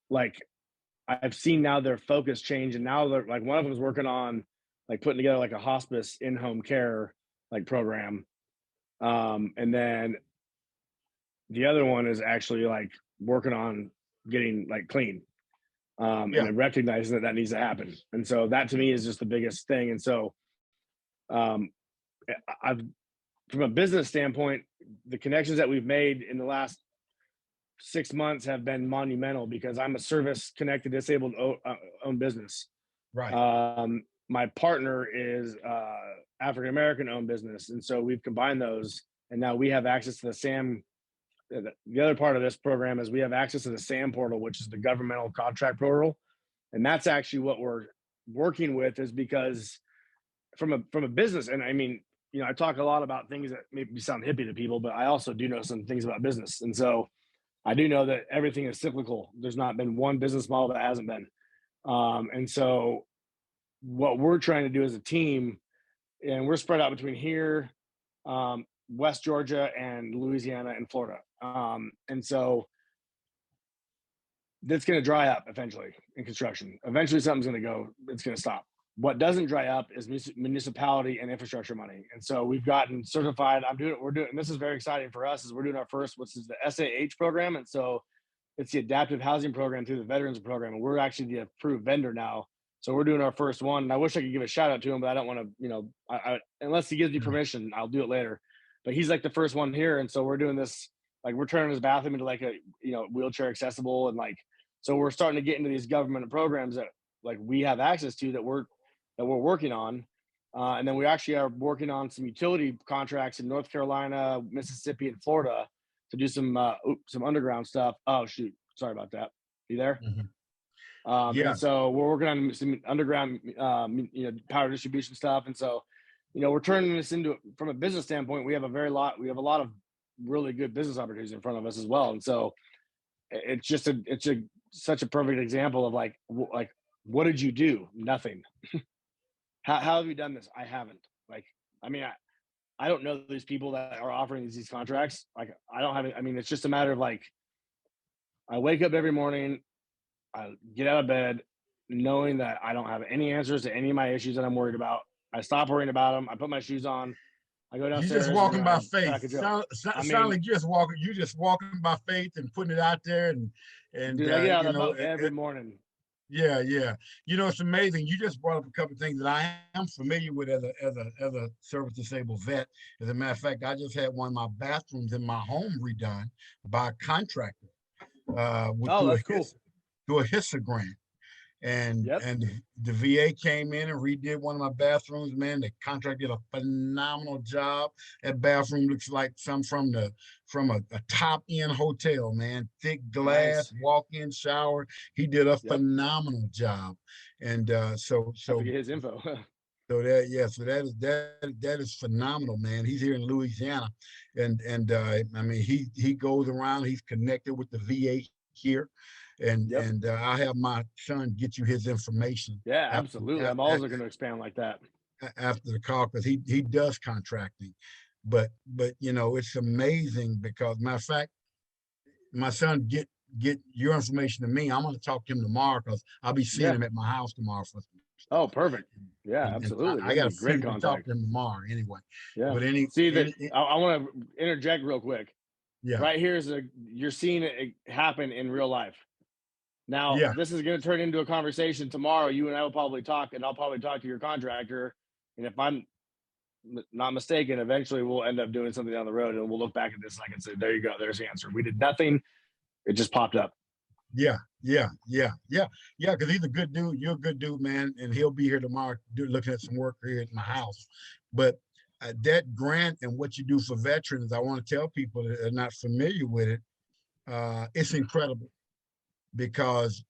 like I've seen now their focus change, and now they're like, one of them is working on like putting together like a hospice in-home care like program. And then the other one is actually like working on getting like clean, Yeah. and then recognizing that that needs to happen. And so that to me is just the biggest thing. And so um, I've, from a business standpoint, the connections that we've made in the last 6 months have been monumental, because I'm a service connected disabled owned business. Right. My partner is African American owned business, and so we've combined those, and now we have access to the SAM. The other part of this program is we have access to the SAM portal, which is the governmental contract portal, and that's actually what we're working with. Is because from a business, and I mean, you know, I talk a lot about things that maybe sound hippie to people, but I also do know some things about business, and so I do know that everything is cyclical. There's not been one business model that hasn't been, and so what we're trying to do as a team, and we're spread out between here, West Georgia, and Louisiana and Florida. And so that's going to dry up eventually in construction. Eventually, something's going to go, it's going to stop. What doesn't dry up is municipality and infrastructure money. And so we've gotten certified. We're doing, and this is very exciting for us, is we're doing our first, which is the SAH program. And so it's the adaptive housing program through the veterans program. And we're actually the approved vendor now. So we're doing our first one. And I wish I could give a shout out to him, but I don't want to, you know, unless he gives me permission, I'll do it later. But he's like the first one here. And so we're doing this, like we're turning his bathroom into like a, you know, wheelchair accessible. And like, so we're starting to get into these government programs that like we have access to, that we're working on. And then we actually are working on some utility contracts in North Carolina, Mississippi, and Florida to do some underground stuff. Oh shoot, sorry about that. You there? Mhm. And Yeah. so we're working on some underground, you know, power distribution stuff. And so, you know, we're turning this into, from a business standpoint, we have a lot of really good business opportunities in front of us as well. And so it's just such a perfect example of like what did you do? Nothing. How have you done this? I haven't. Like, I mean, I don't know these people that are offering these contracts. Like, I don't have it. I mean, it's just a matter of like, I wake up every morning, I get out of bed, knowing that I don't have any answers to any of my issues that I'm worried about. I stop worrying about them. I put my shoes on. I go You downstairs just and walking by I faith. crack a joke. I Sound mean, like you just walking by faith and putting it out there, and dude, I get out you of the know, boat every morning. yeah, yeah. You know, it's amazing. You just brought up a couple of things that I am familiar with as a service disabled vet. As a matter of fact, I just had one of my bathrooms in my home redone by a contractor with Oh, that's cool. through a HISA grant. Yep. And the VA came in and redid one of my bathrooms. Man, the contractor did a phenomenal job. That bathroom looks like some from a top end hotel. Man, thick glass, Nice. walk-in shower. He did a Yep. phenomenal job. And Have to get his info. that is phenomenal, man. He's here in Louisiana, and I mean he goes around. He's connected with the VA here, Yep. and I have my son get you his information Yeah, after absolutely. I'm also going to expand like that. after the call, because he does contracting, but you know it's amazing, because matter of fact, my son get your information to me. I'm going to talk to him tomorrow, because I'll be seeing Yeah. him at my house tomorrow for some Oh, stuff. perfect. Yeah, And absolutely. I That'd got be to great physically talk contact. to him tomorrow anyway. Yeah. But See that I want to interject real quick. Yeah. Right here is you're seeing it happen in real life. Now, Yeah. this is going to turn into a conversation tomorrow. You and I will probably talk, and I'll probably talk to your contractor. And if I'm not mistaken, eventually we'll end up doing something down the road, and we'll look back at this and I can say, there you go, there's the answer. We did nothing. It just popped up. Yeah. Yeah. Yeah. Yeah. Yeah. Because he's a good dude. You're a good dude, man. And he'll be here tomorrow looking at some work here at my house. But that grant and what you do for veterans, I want to tell people that are not familiar with it, it's incredible because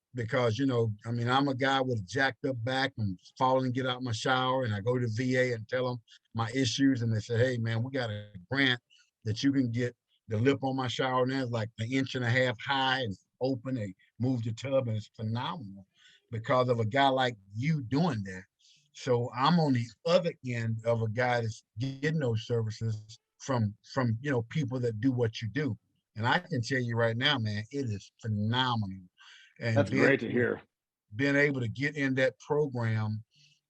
you know, I mean, I'm a guy with a jacked up back and falling and get out my shower, and I go to VA and tell them my issues, and they say, hey man, we got a grant that you can get. The lip on my shower now is like 1.5 inches high and open. They move the tub, and it's phenomenal because of a guy like you doing that. So I'm on the other end of a guy that's getting those services from you know, people that do what you do. And I can tell you right now, man, it is phenomenal. And That's great to hear. being able to get in that program,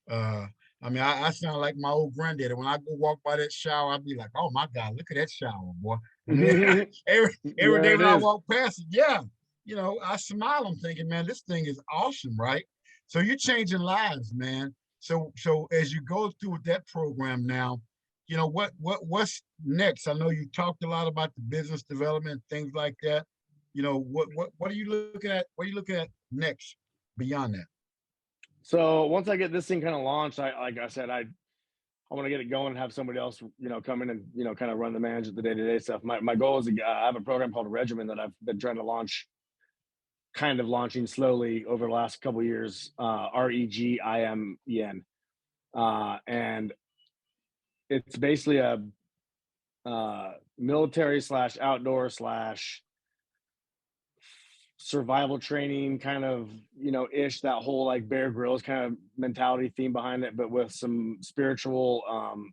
uh, I mean, I sound like my old granddaddy. When I go walk by that shower, I'll be like, "Oh my God, look at that shower, boy!" I mean, every day when I walk past it, yeah, you know, I smile. I'm thinking, man, this thing is awesome, right? So you're changing lives, man. So as you go through that program now, you know what's next? I know you talked a lot about the business development, things like that. You know, what are you looking at? What are you looking at next beyond that? So once I get this thing kind of launched, like I said, I want to get it going and have somebody else, come in and, kind of run the manage the day-to-day stuff. My goal is I have a program called Regiment that I've been trying to launch, kind of launching slowly over the last couple of years, REGIMEN. And it's basically a military / outdoor / survival training kind of, ish, that whole like Bear Grylls kind of mentality theme behind it, but with some spiritual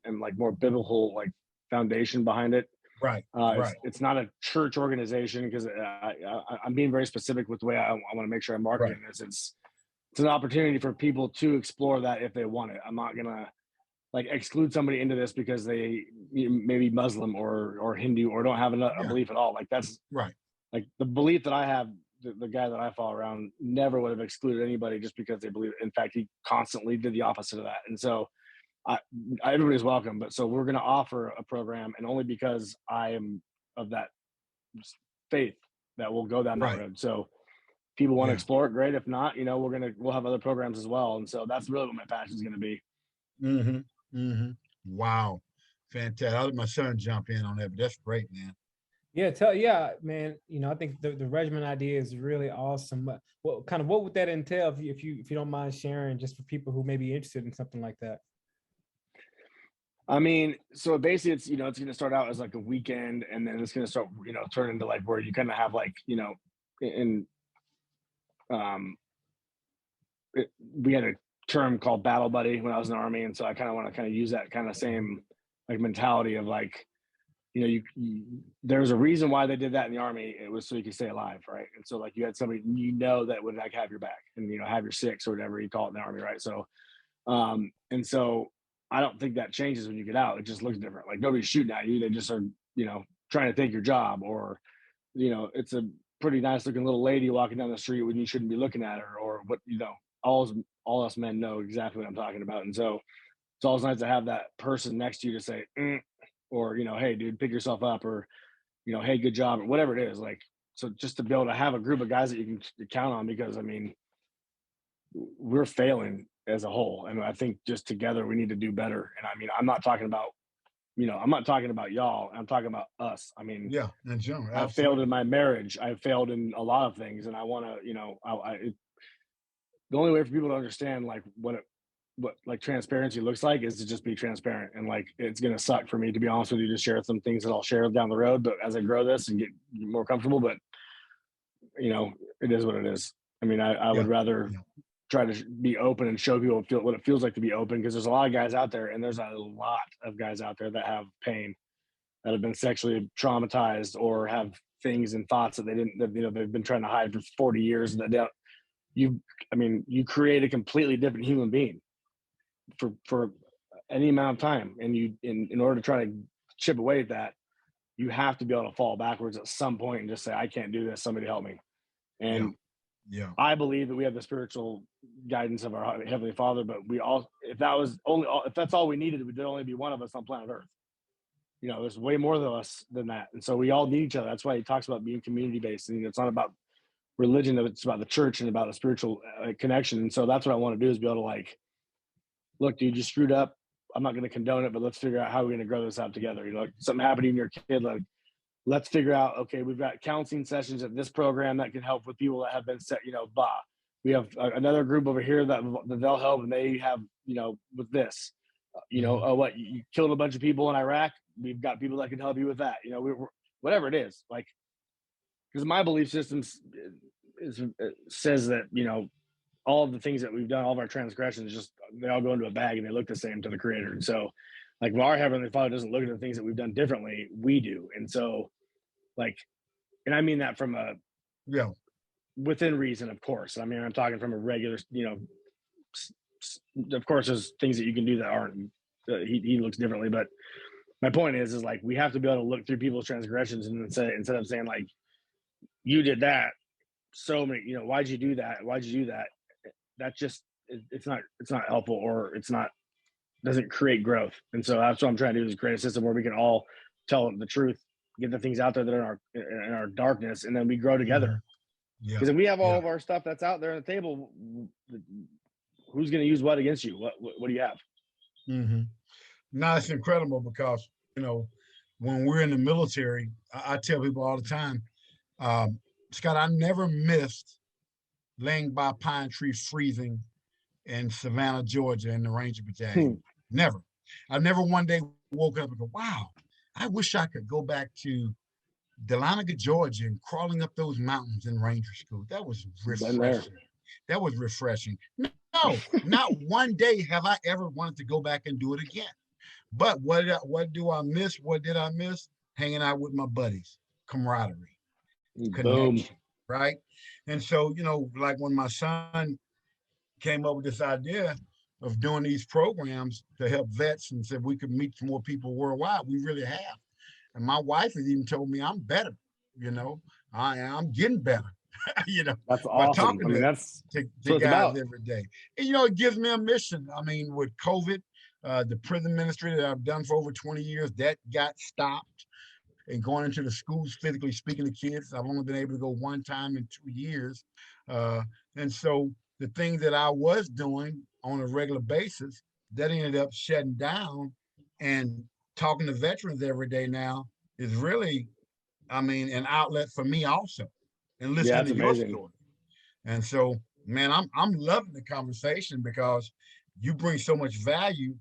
and like more biblical like foundation behind it. Right, It's, right. it's not a church organization because I'm being very specific with the way I want to make sure I'm marketing Right. this. It's an opportunity for people to explore that if they want it. I'm not gonna like exclude somebody into this because they maybe Muslim or Hindu or don't have a Yeah, belief at all. Like that's right. like the belief that I have. The guy that I follow around never would have excluded anybody just because they believe it. In fact, he constantly did the opposite of that. And so everybody's welcome, but so we're going to offer a program, and only because I am of that faith that we'll go down that Right. road. So people want to Yeah. explore it, great. If not, we'll have other programs as well. And so that's really what my passion is going to be. Mm-hmm. Mm-hmm. Wow. Fantastic. I'll let my son jump in on that, but that's great, man. Yeah, man. I think the regiment idea is really awesome. But what would that entail if you don't mind sharing, just for people who may be interested in something like that? I mean, so basically it's it's going to start out as like a weekend, and then it's going to start turn into like where you kind of have like in um we had a term called battle buddy when I was in the army, and so I kind of want to kind of use that kind of same like mentality of like there's a reason why they did that in the army. It was so you could stay alive, right? And so like you had somebody that would like have your back and have your six or whatever you call it in the army, right? So and so I don't think that changes when you get out. It just looks different. Like nobody's shooting at you. They just are, trying to take your job, or, it's a pretty nice looking little lady walking down the street when you shouldn't be looking at her, or what, all us men know exactly what I'm talking about. And so it's always nice to have that person next to you to say, or, hey, dude, pick yourself up, or, hey, good job, or whatever it is. Like, so just to be able to have a group of guys that you can count on, because I mean, we're failing as a whole, and I think just together we need to do better. And I mean, I'm not talking about y'all, I'm talking about us. I mean, Yeah, in general, I failed absolutely. in my marriage, I failed in a lot of things, and I want to the only way for people to understand like what like transparency looks like is to just be transparent. And like it's gonna suck for me, to be honest with you, to share some things that I'll share down the road, but as I grow this and get more comfortable. But it is what it is. I mean, I Yeah, would rather yeah, try to be open and show people what it feels like to be open, because there's a lot of guys out there, and there's a lot of guys out there that have pain, that have been sexually traumatized, or have things and thoughts that they've been trying to hide for 40 years, and that don't, you create a completely different human being for any amount of time, and in order to try to chip away at that, you have to be able to fall backwards at some point and just say, I can't do this. Somebody help me. And Yeah. I believe that we have the spiritual guidance of our Heavenly Father, but we all, if that's all we needed, there'd only be one of us on planet Earth. You know, there's way more of us than that. And so we all need each other. That's why he talks about being community based. And it's not about religion, it's about the church and about a spiritual connection. And so that's what I want to do, is be able to like, look, dude, you screwed up. I'm not going to condone it, but let's figure out how we're going to grow this out together. You know, like something happened to your kid, like, let's figure out, okay, we've got counseling sessions at this program that can help with people that have been set, you know, we have another group over here that they'll help, and they have, you know, with this, you know, what, you killed a bunch of people in Iraq. We've got people that can help you with that. You know, we're whatever it is, like, because my belief system says that, you know, all of the things that we've done, all of our transgressions, just they all go into a bag and they look the same to the Creator. And so, like, our Heavenly Father doesn't look at the things that we've done differently, we do. And so, like, and I mean that from a within reason, of course. I mean, I'm talking from a regular, you know, of course, there's things that you can do that aren't. He looks differently, but my point is like we have to be able to look through people's transgressions and then say, instead of saying like, you did that, so many, you know, why'd you do that? Why'd you do that? That just it's not helpful, or doesn't create growth. And so that's what I'm trying to do, is create a system where we can all tell the truth, get the things out there that are in our darkness, and then we grow together. Because if we have all of our stuff that's out there on the table, who's going to use what against you? What do you have? No, it's incredible, because, you know, when we're in the military, I tell people all the time, Scott, I never missed laying by a pine tree freezing in Savannah, Georgia, in the Ranger Battalion. Never. I never one day woke up and go, wow, I wish I could go back to Dahlonega, Georgia, and crawling up those mountains in Ranger School. That was refreshing. That was refreshing. No, not one day have I ever wanted to go back and do it again. But what do I miss? What did I miss? Hanging out with my buddies, camaraderie, connection, right? And so, you know, like when my son came up with this idea of doing these programs to help vets and said we could meet some more people worldwide, we really have. And my wife has even told me I'm better, you know, I'm getting better, you know. That's awesome. I mean, that's to guys every day. And, you know, it gives me a mission. I mean, with COVID, the prison ministry that I've done for over 20 years, that got stopped. And going into the schools, physically speaking to kids, I've only been able to go one time in 2 years. And so the things that I was doing on a regular basis, that ended up shutting down. And talking to veterans every day now is really, I mean, an outlet for me also. And listening to your story. And so, man, I'm loving the conversation, because you bring so much value,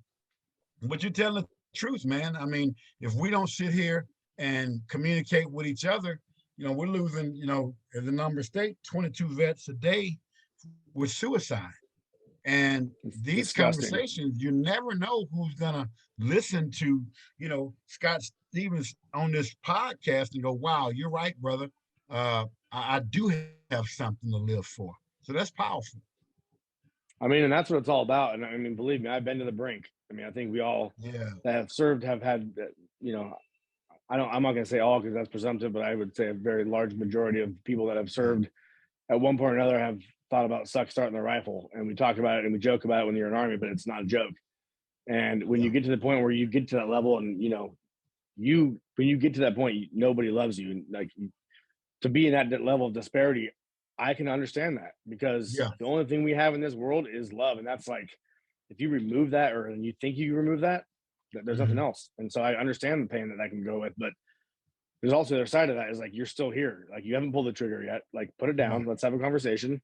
but you're telling the truth, man. I mean, if we don't sit here and communicate with each other, you know, we're losing, you know, as the numbers state, 22 vets a day with suicide. And these conversations, you never know who's gonna listen to, you know, Scott Stevens on this podcast and go, wow, you're right, brother. I do have something to live for. So that's powerful. I mean, and that's what it's all about. And I mean, believe me, I've been to the brink. I mean, I think we all that have served have had, you know, I'm not going to say all, because that's presumptive, but I would say a very large majority of people that have served at one point or another have thought about starting their rifle. And we talk about it and we joke about it when you're in Army, but it's not a joke. And when you get to the point where you get to that level, and, you know, when you get to that point, nobody loves you. Like, to be in that level of disparity, I can understand that, because the only thing we have in this world is love. And that's like, if you remove that, or you think you remove that, there's nothing else. And so I understand the pain that can go with, but there's also the other side of that, is like, you're still here. Like, you haven't pulled the trigger yet. Like, put it down. Let's have a conversation.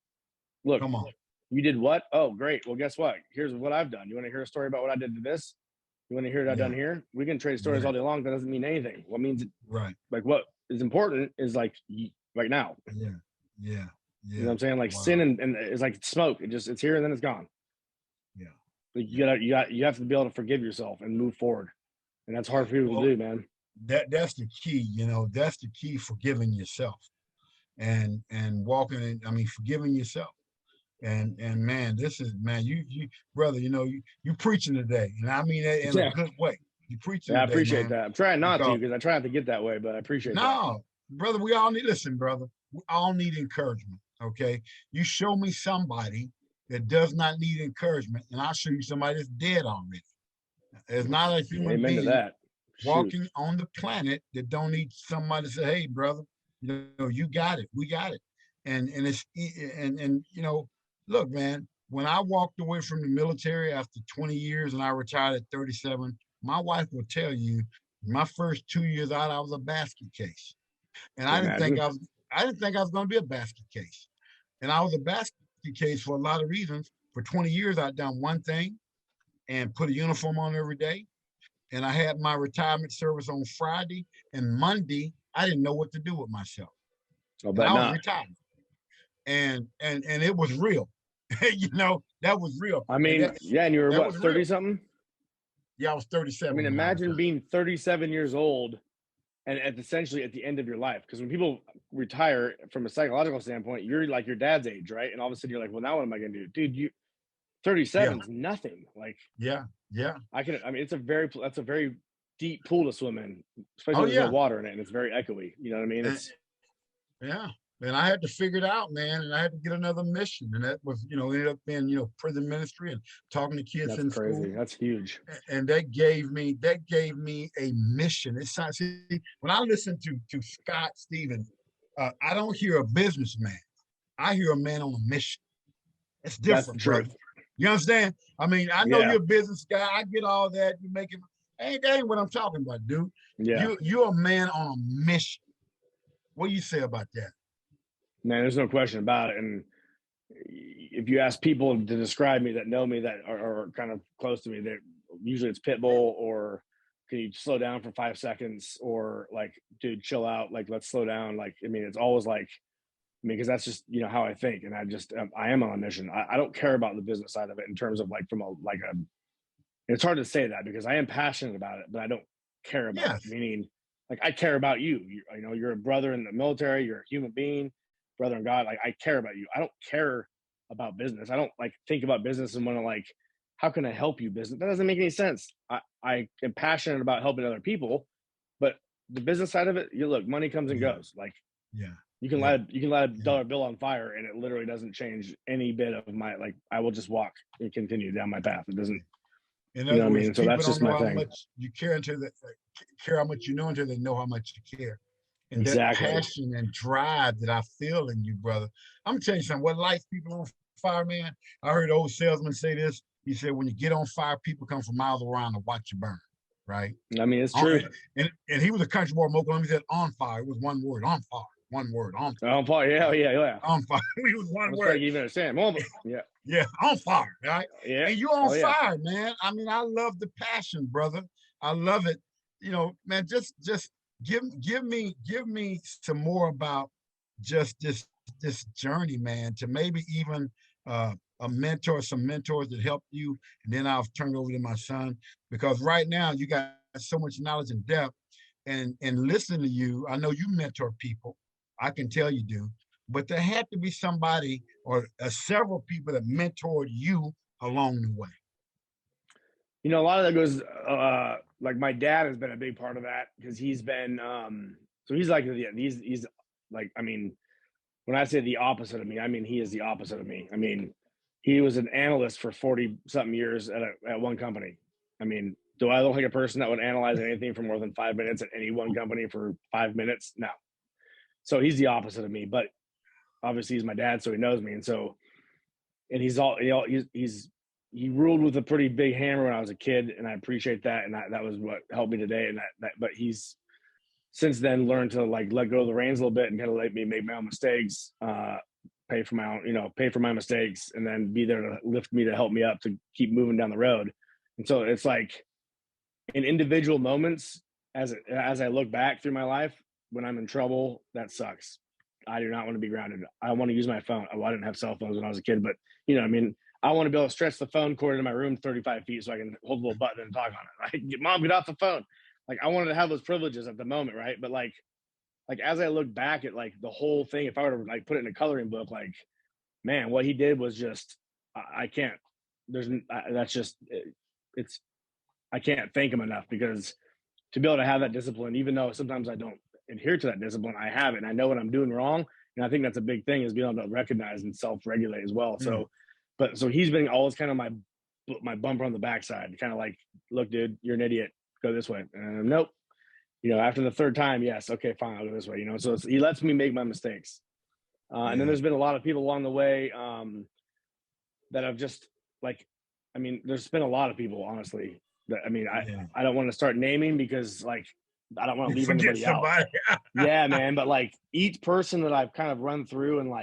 Look, come on. You did what? Oh, great. Well, guess what? Here's what I've done. You want to hear a story about what I did to this? You want to hear what I've done here? We can trade stories all day long. That doesn't mean anything. What means, like, what is important is like right now. Yeah. You know what I'm saying? Like, sin and it's like smoke. It's here and then it's gone. Yeah. Like, you have to be able to forgive yourself and move forward. And that's hard for people to do, man. That's the key, you know, that's the key, forgiving yourself and walking in, I mean, forgiving yourself. And man, this is, man, you brother, you know, you preaching today, and I mean that in a good way. You preaching Yeah, I today, appreciate man. that. I'm trying not to Because because I try not to get that way, but I appreciate that. no, brother, we all need, listen, brother, we all need encouragement. Okay. You show me somebody that does not need encouragement, and I'll show you somebody that's dead already. There's not a human Amen to being that. Shoot. walking on the planet that don't need somebody to say, hey, brother, you got it. We got it. And it's and look, man, when I walked away from the military after 20 years and I retired at 37, my wife will tell you my first 2 years out, I was a basket case. And Can imagine. I didn't think I was going to be a basket case. And I was a basket case for a lot of reasons. For 20 years, I'd done one thing and put a uniform on every day. And I had my retirement service on Friday, and Monday, I didn't know what to do with myself. I'll And bet I was not. retired. And it was real. That was real. I mean, and you were that what, was 30 real. something? Yeah, I was 37. I mean, when imagine retired. being 37 years old and essentially at the end of your life. Because when people retire from a psychological standpoint, you're like your dad's age, right? And all of a sudden you're like, well, now what am I going to do? Dude, 37 is nothing. Like, Yeah. I mean, that's a very deep pool to swim in, especially Oh, when there's no yeah. water in it and it's very echoey. You know what I mean? And, It's yeah. And I had to figure it out, man. And I had to get another mission. And that was, ended up being, prison ministry and talking to kids that's in crazy. school. That's huge. And that gave me a mission. It's not, see, when I listen to Scott Stevens, I don't hear a businessman. I hear a man on a mission. It's different, That's the truth. brother. You understand? I mean, I know you're a business guy. I get all that. You make it. That ain't what I'm talking about, dude. Yeah. You're a man on a mission. What do you say about that? Man, there's no question about it. And if you ask people to describe me that know me that are kind of close to me, they're usually it's pit bull or can you slow down for 5 seconds or like, dude, chill out. Like, let's slow down. Like, I mean, it's always like, because that's just, how I think. And I am on a mission. I don't care about the business side of it in terms of like, it's hard to say that because I am passionate about it, but I don't care about it. Meaning like, I care about you. You're a brother in the military, you're a human being, brother in God. Like, I care about you. I don't care about business. I don't like think about business and want to like, how can I help you business? That doesn't make any sense. I am passionate about helping other people, but the business side of it, look, money comes and goes. Like, you can light a dollar bill on fire and it literally doesn't change any bit of my, like, I will just walk and continue down my path. It doesn't, in other words, I mean? So that's just my thing. how much you care how much you know until they know how much you care. And Exactly. that passion and drive that I feel in you, brother. I'm gonna tell you something. What lights people on fire, man? I heard an old salesman say this. He said, when you get on fire, people come from miles around to watch you burn. Right? I mean, it's true. And he was a country boy from Oklahoma. He said, on fire. It was one word, on fire. One word, on fire. On fire, yeah. On fire. It was one word. Like you even understand. Well, yeah. Yeah, on fire, right? Yeah. And you're on fire, man. I mean, I love the passion, brother. I love it. Man, just give me some more about just this journey, man, to maybe even some mentors that help you. And then I'll turn it over to my son, because right now you got so much knowledge and depth. And listening to you, I know you mentor people. I can tell you do. But there had to be somebody or several people that mentored you along the way. A lot of that goes, like my dad has been a big part of that because he's been, so he's like, he's like, I mean, when I say the opposite of me, I mean, he is the opposite of me. I mean, he was an analyst for 40 something years at one company. I mean, do I look like a person that would analyze anything for more than 5 minutes at any one company for 5 minutes? No. So he's the opposite of me, but obviously he's my dad, so he knows me. And he ruled with a pretty big hammer when I was a kid, and I appreciate that. And that was what helped me today. And but he's since then learned to like let go of the reins a little bit and kind of let me make my own mistakes, pay for my mistakes, and then be there to lift me, to help me up, to keep moving down the road. And so it's like in individual moments, as I look back through my life, when I'm in trouble, that sucks. I do not want to be grounded. I want to use my phone. I didn't have cell phones when I was a kid, but I mean, I want to be able to stretch the phone cord in my room 35 feet so I can hold a little button and talk on it. Right? Mom, get off the phone. Like, I wanted to have those privileges at the moment, right? But like as I look back at like the whole thing, if I were to like put it in a coloring book, like, man, what he did was just, I can't. That's just it's I can't thank him enough, because to be able to have that discipline, even though sometimes I don't adhere to that discipline, I have it and I know what I'm doing wrong. And I think that's a big thing, is being able to recognize and self-regulate as well. So, so he's been always kind of my bumper on the backside, kind of like, look, dude, you're an idiot. Go this way. Nope. After the third time, yes, okay, fine, I'll go this way. So he lets me make my mistakes. And then there's been a lot of people along the way that have just like, there's been a lot of people, honestly. That, I don't want to start naming, because like I don't want to leave anybody out. Yeah, man. But like each person that I've kind of run through, and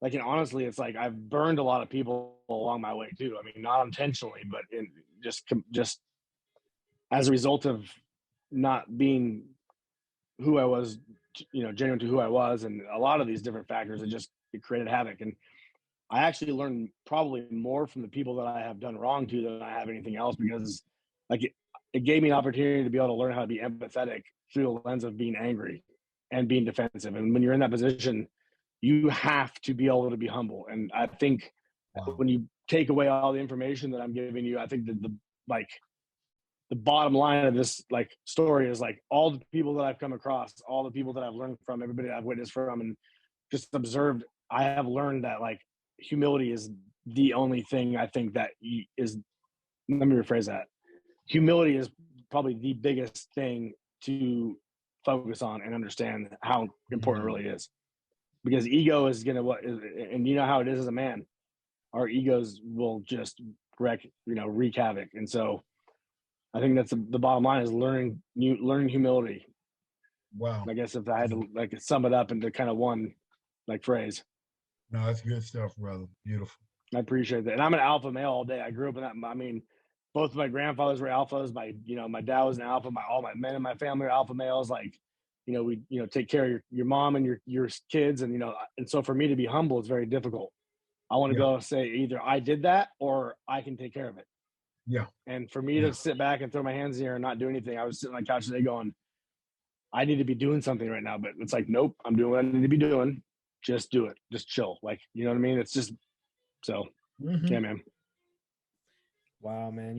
and honestly, it's like I've burned a lot of people along my way too. Not intentionally, but just as a result of not being who I was, genuine to who I was, and a lot of these different factors, it created havoc. And I actually learned probably more from the people that I have done wrong to than I have anything else, because like it gave me an opportunity to be able to learn how to be empathetic through the lens of being angry and being defensive. And when you're in that position, you have to be able to be humble. And I think when you take away all the information that I'm giving you, I think that the bottom line of this story is all the people that I've come across, all the people that I've learned from, everybody I've witnessed from and just observed, I have learned that humility is the only thing I think that is, let me rephrase that. Humility is probably the biggest thing to focus on and understand how important it really is. Because ego is and you know how it is as a man, our egos will just wreak havoc. And so I think that's the bottom line, is learning humility. Wow. I guess if I had to sum it up into kind of one phrase. No, that's good stuff, brother. Beautiful. I appreciate that. And I'm an alpha male all day. I grew up in that. Both my grandfathers were alphas. My dad was an alpha. All my men in my family are alpha males. We take care of your mom and your kids. And, and so for me to be humble, it's very difficult. I want to be able to say either I did that or I can take care of it. Yeah. And for me to sit back and throw my hands in the air and not do anything, I was sitting on the couch today going, I need to be doing something right now. But it's nope, I'm doing what I need to be doing. Just do it. Just chill. You know what I mean? It's just so, yeah, man. Wow, man.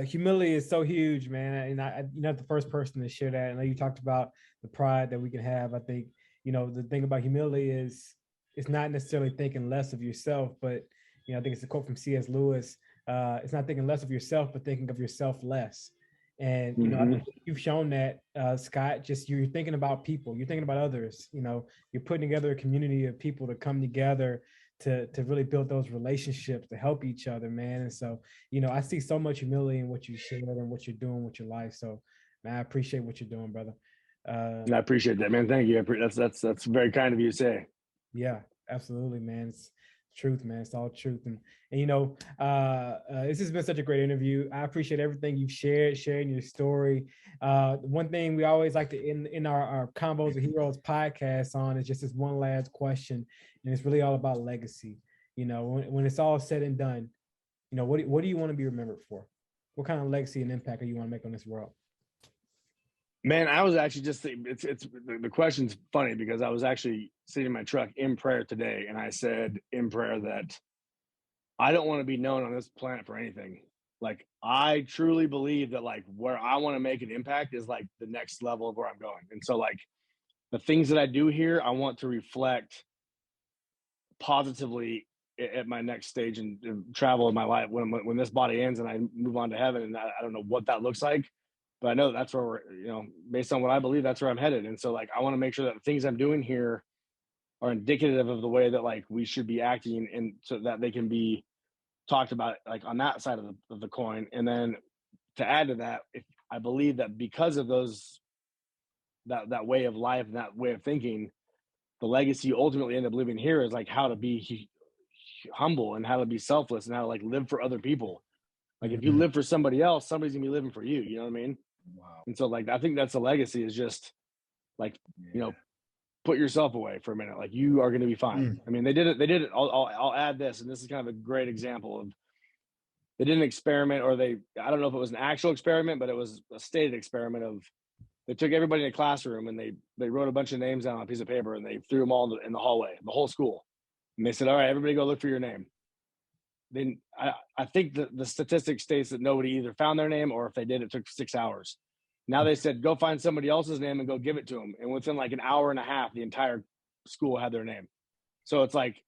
Humility is so huge, man. And you're not the first person to share that. I know you talked about the pride that we can have. I think, the thing about humility is it's not necessarily thinking less of yourself, but, I think it's a quote from C.S. Lewis. It's not thinking less of yourself, but thinking of yourself less. And, I think you've shown that, Scott, just you're thinking about people, you're thinking about others, you're putting together a community of people to come together to really build those relationships, to help each other, man. And so, I see so much humility in what you shared and what you're doing with your life. So, man, I appreciate what you're doing, brother. I appreciate that, man. Thank you. That's very kind of you to say. Yeah, absolutely, man. It's truth, man. It's all truth. And this has been such a great interview. I appreciate everything you've sharing your story. One thing we always like to in our Combos of Heroes podcast on is just this one last question. And it's really all about legacy. When it's all said and done, what do you want to be remembered for? What kind of legacy and impact do you want to make on this world? Man, I was actually just the question's funny, because I was actually sitting in my truck in prayer today, and I said in prayer that I don't want to be known on this planet for anything. I truly believe that where I want to make an impact is the next level of where I'm going. And so the things that I do here, I want to reflect positively at my next stage and travel in my life when this body ends and I move on to heaven. And I don't know what that looks like, but I know that's where we're, based on what I believe, that's where I'm headed. And so I want to make sure that the things I'm doing here are indicative of the way that we should be acting, and so that they can be talked about on that side of the coin. And then to add to that, if I believe that because of that way of life and that way of thinking, the legacy you ultimately end up living here is how to be humble and how to be selfless and how to live for other people. If you live for somebody else, somebody's gonna be living for you. You know what I mean? Wow. And so I think that's a legacy, is just put yourself away for a minute. You are going to be fine. They did it. I'll add this, and this is kind of a great example of, they did an experiment, or I don't know if it was an actual experiment, but it was a stated experiment of, they took everybody in a classroom and they wrote a bunch of names down on a piece of paper, and they threw them all in the hallway, the whole school. And they said, all right, everybody go look for your name. then I think the statistic states that nobody either found their name, or if they did, it took 6 hours. Now they said, go find somebody else's name and go give it to them. And within like an hour and a half, the entire school had their name. So it's like,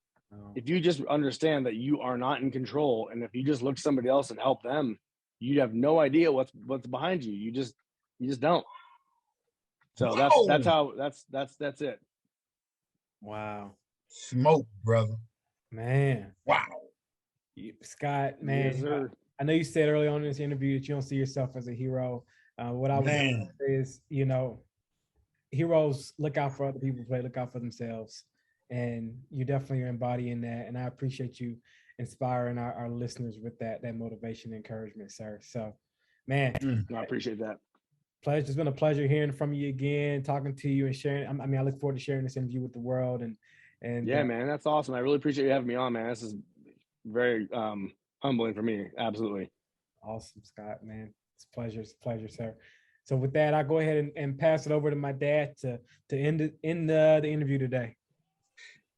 if you just understand that you are not in control, and if you just look to somebody else and help them, you have no idea what's behind you. You just don't. So that's it. Wow. Smoke, brother. Man. Wow. Scott, man, Yes, I know you said early on in this interview that you don't see yourself as a hero. What I would say is, you know, heroes look out for other people, look out for themselves. And you definitely are embodying that. And I appreciate you inspiring our listeners with that motivation and encouragement, sir. So, man, I appreciate that. Pleasure. It's been a pleasure hearing from you again, talking to you and sharing. I mean, I look forward to sharing this interview with the world. And yeah, man, that's awesome. I really appreciate you having me on, man. This is very humbling for me. Absolutely. Awesome, Scott, man. It's a pleasure. It's a pleasure, sir. So with that, I'll go ahead and pass it over to my dad to end the interview today.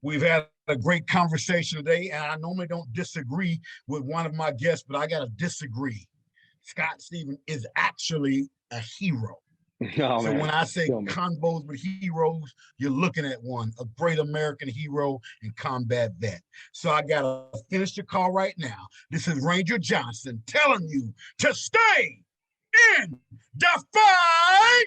We've had a great conversation today, and I normally don't disagree with one of my guests, but I got to disagree. Scott Stevens is actually a hero. Oh, so man. When I say convos with heroes, you're looking at one, a great American hero and combat vet. So I got to finish the call right now. This is Ranger Johnson telling you to stay in the fight.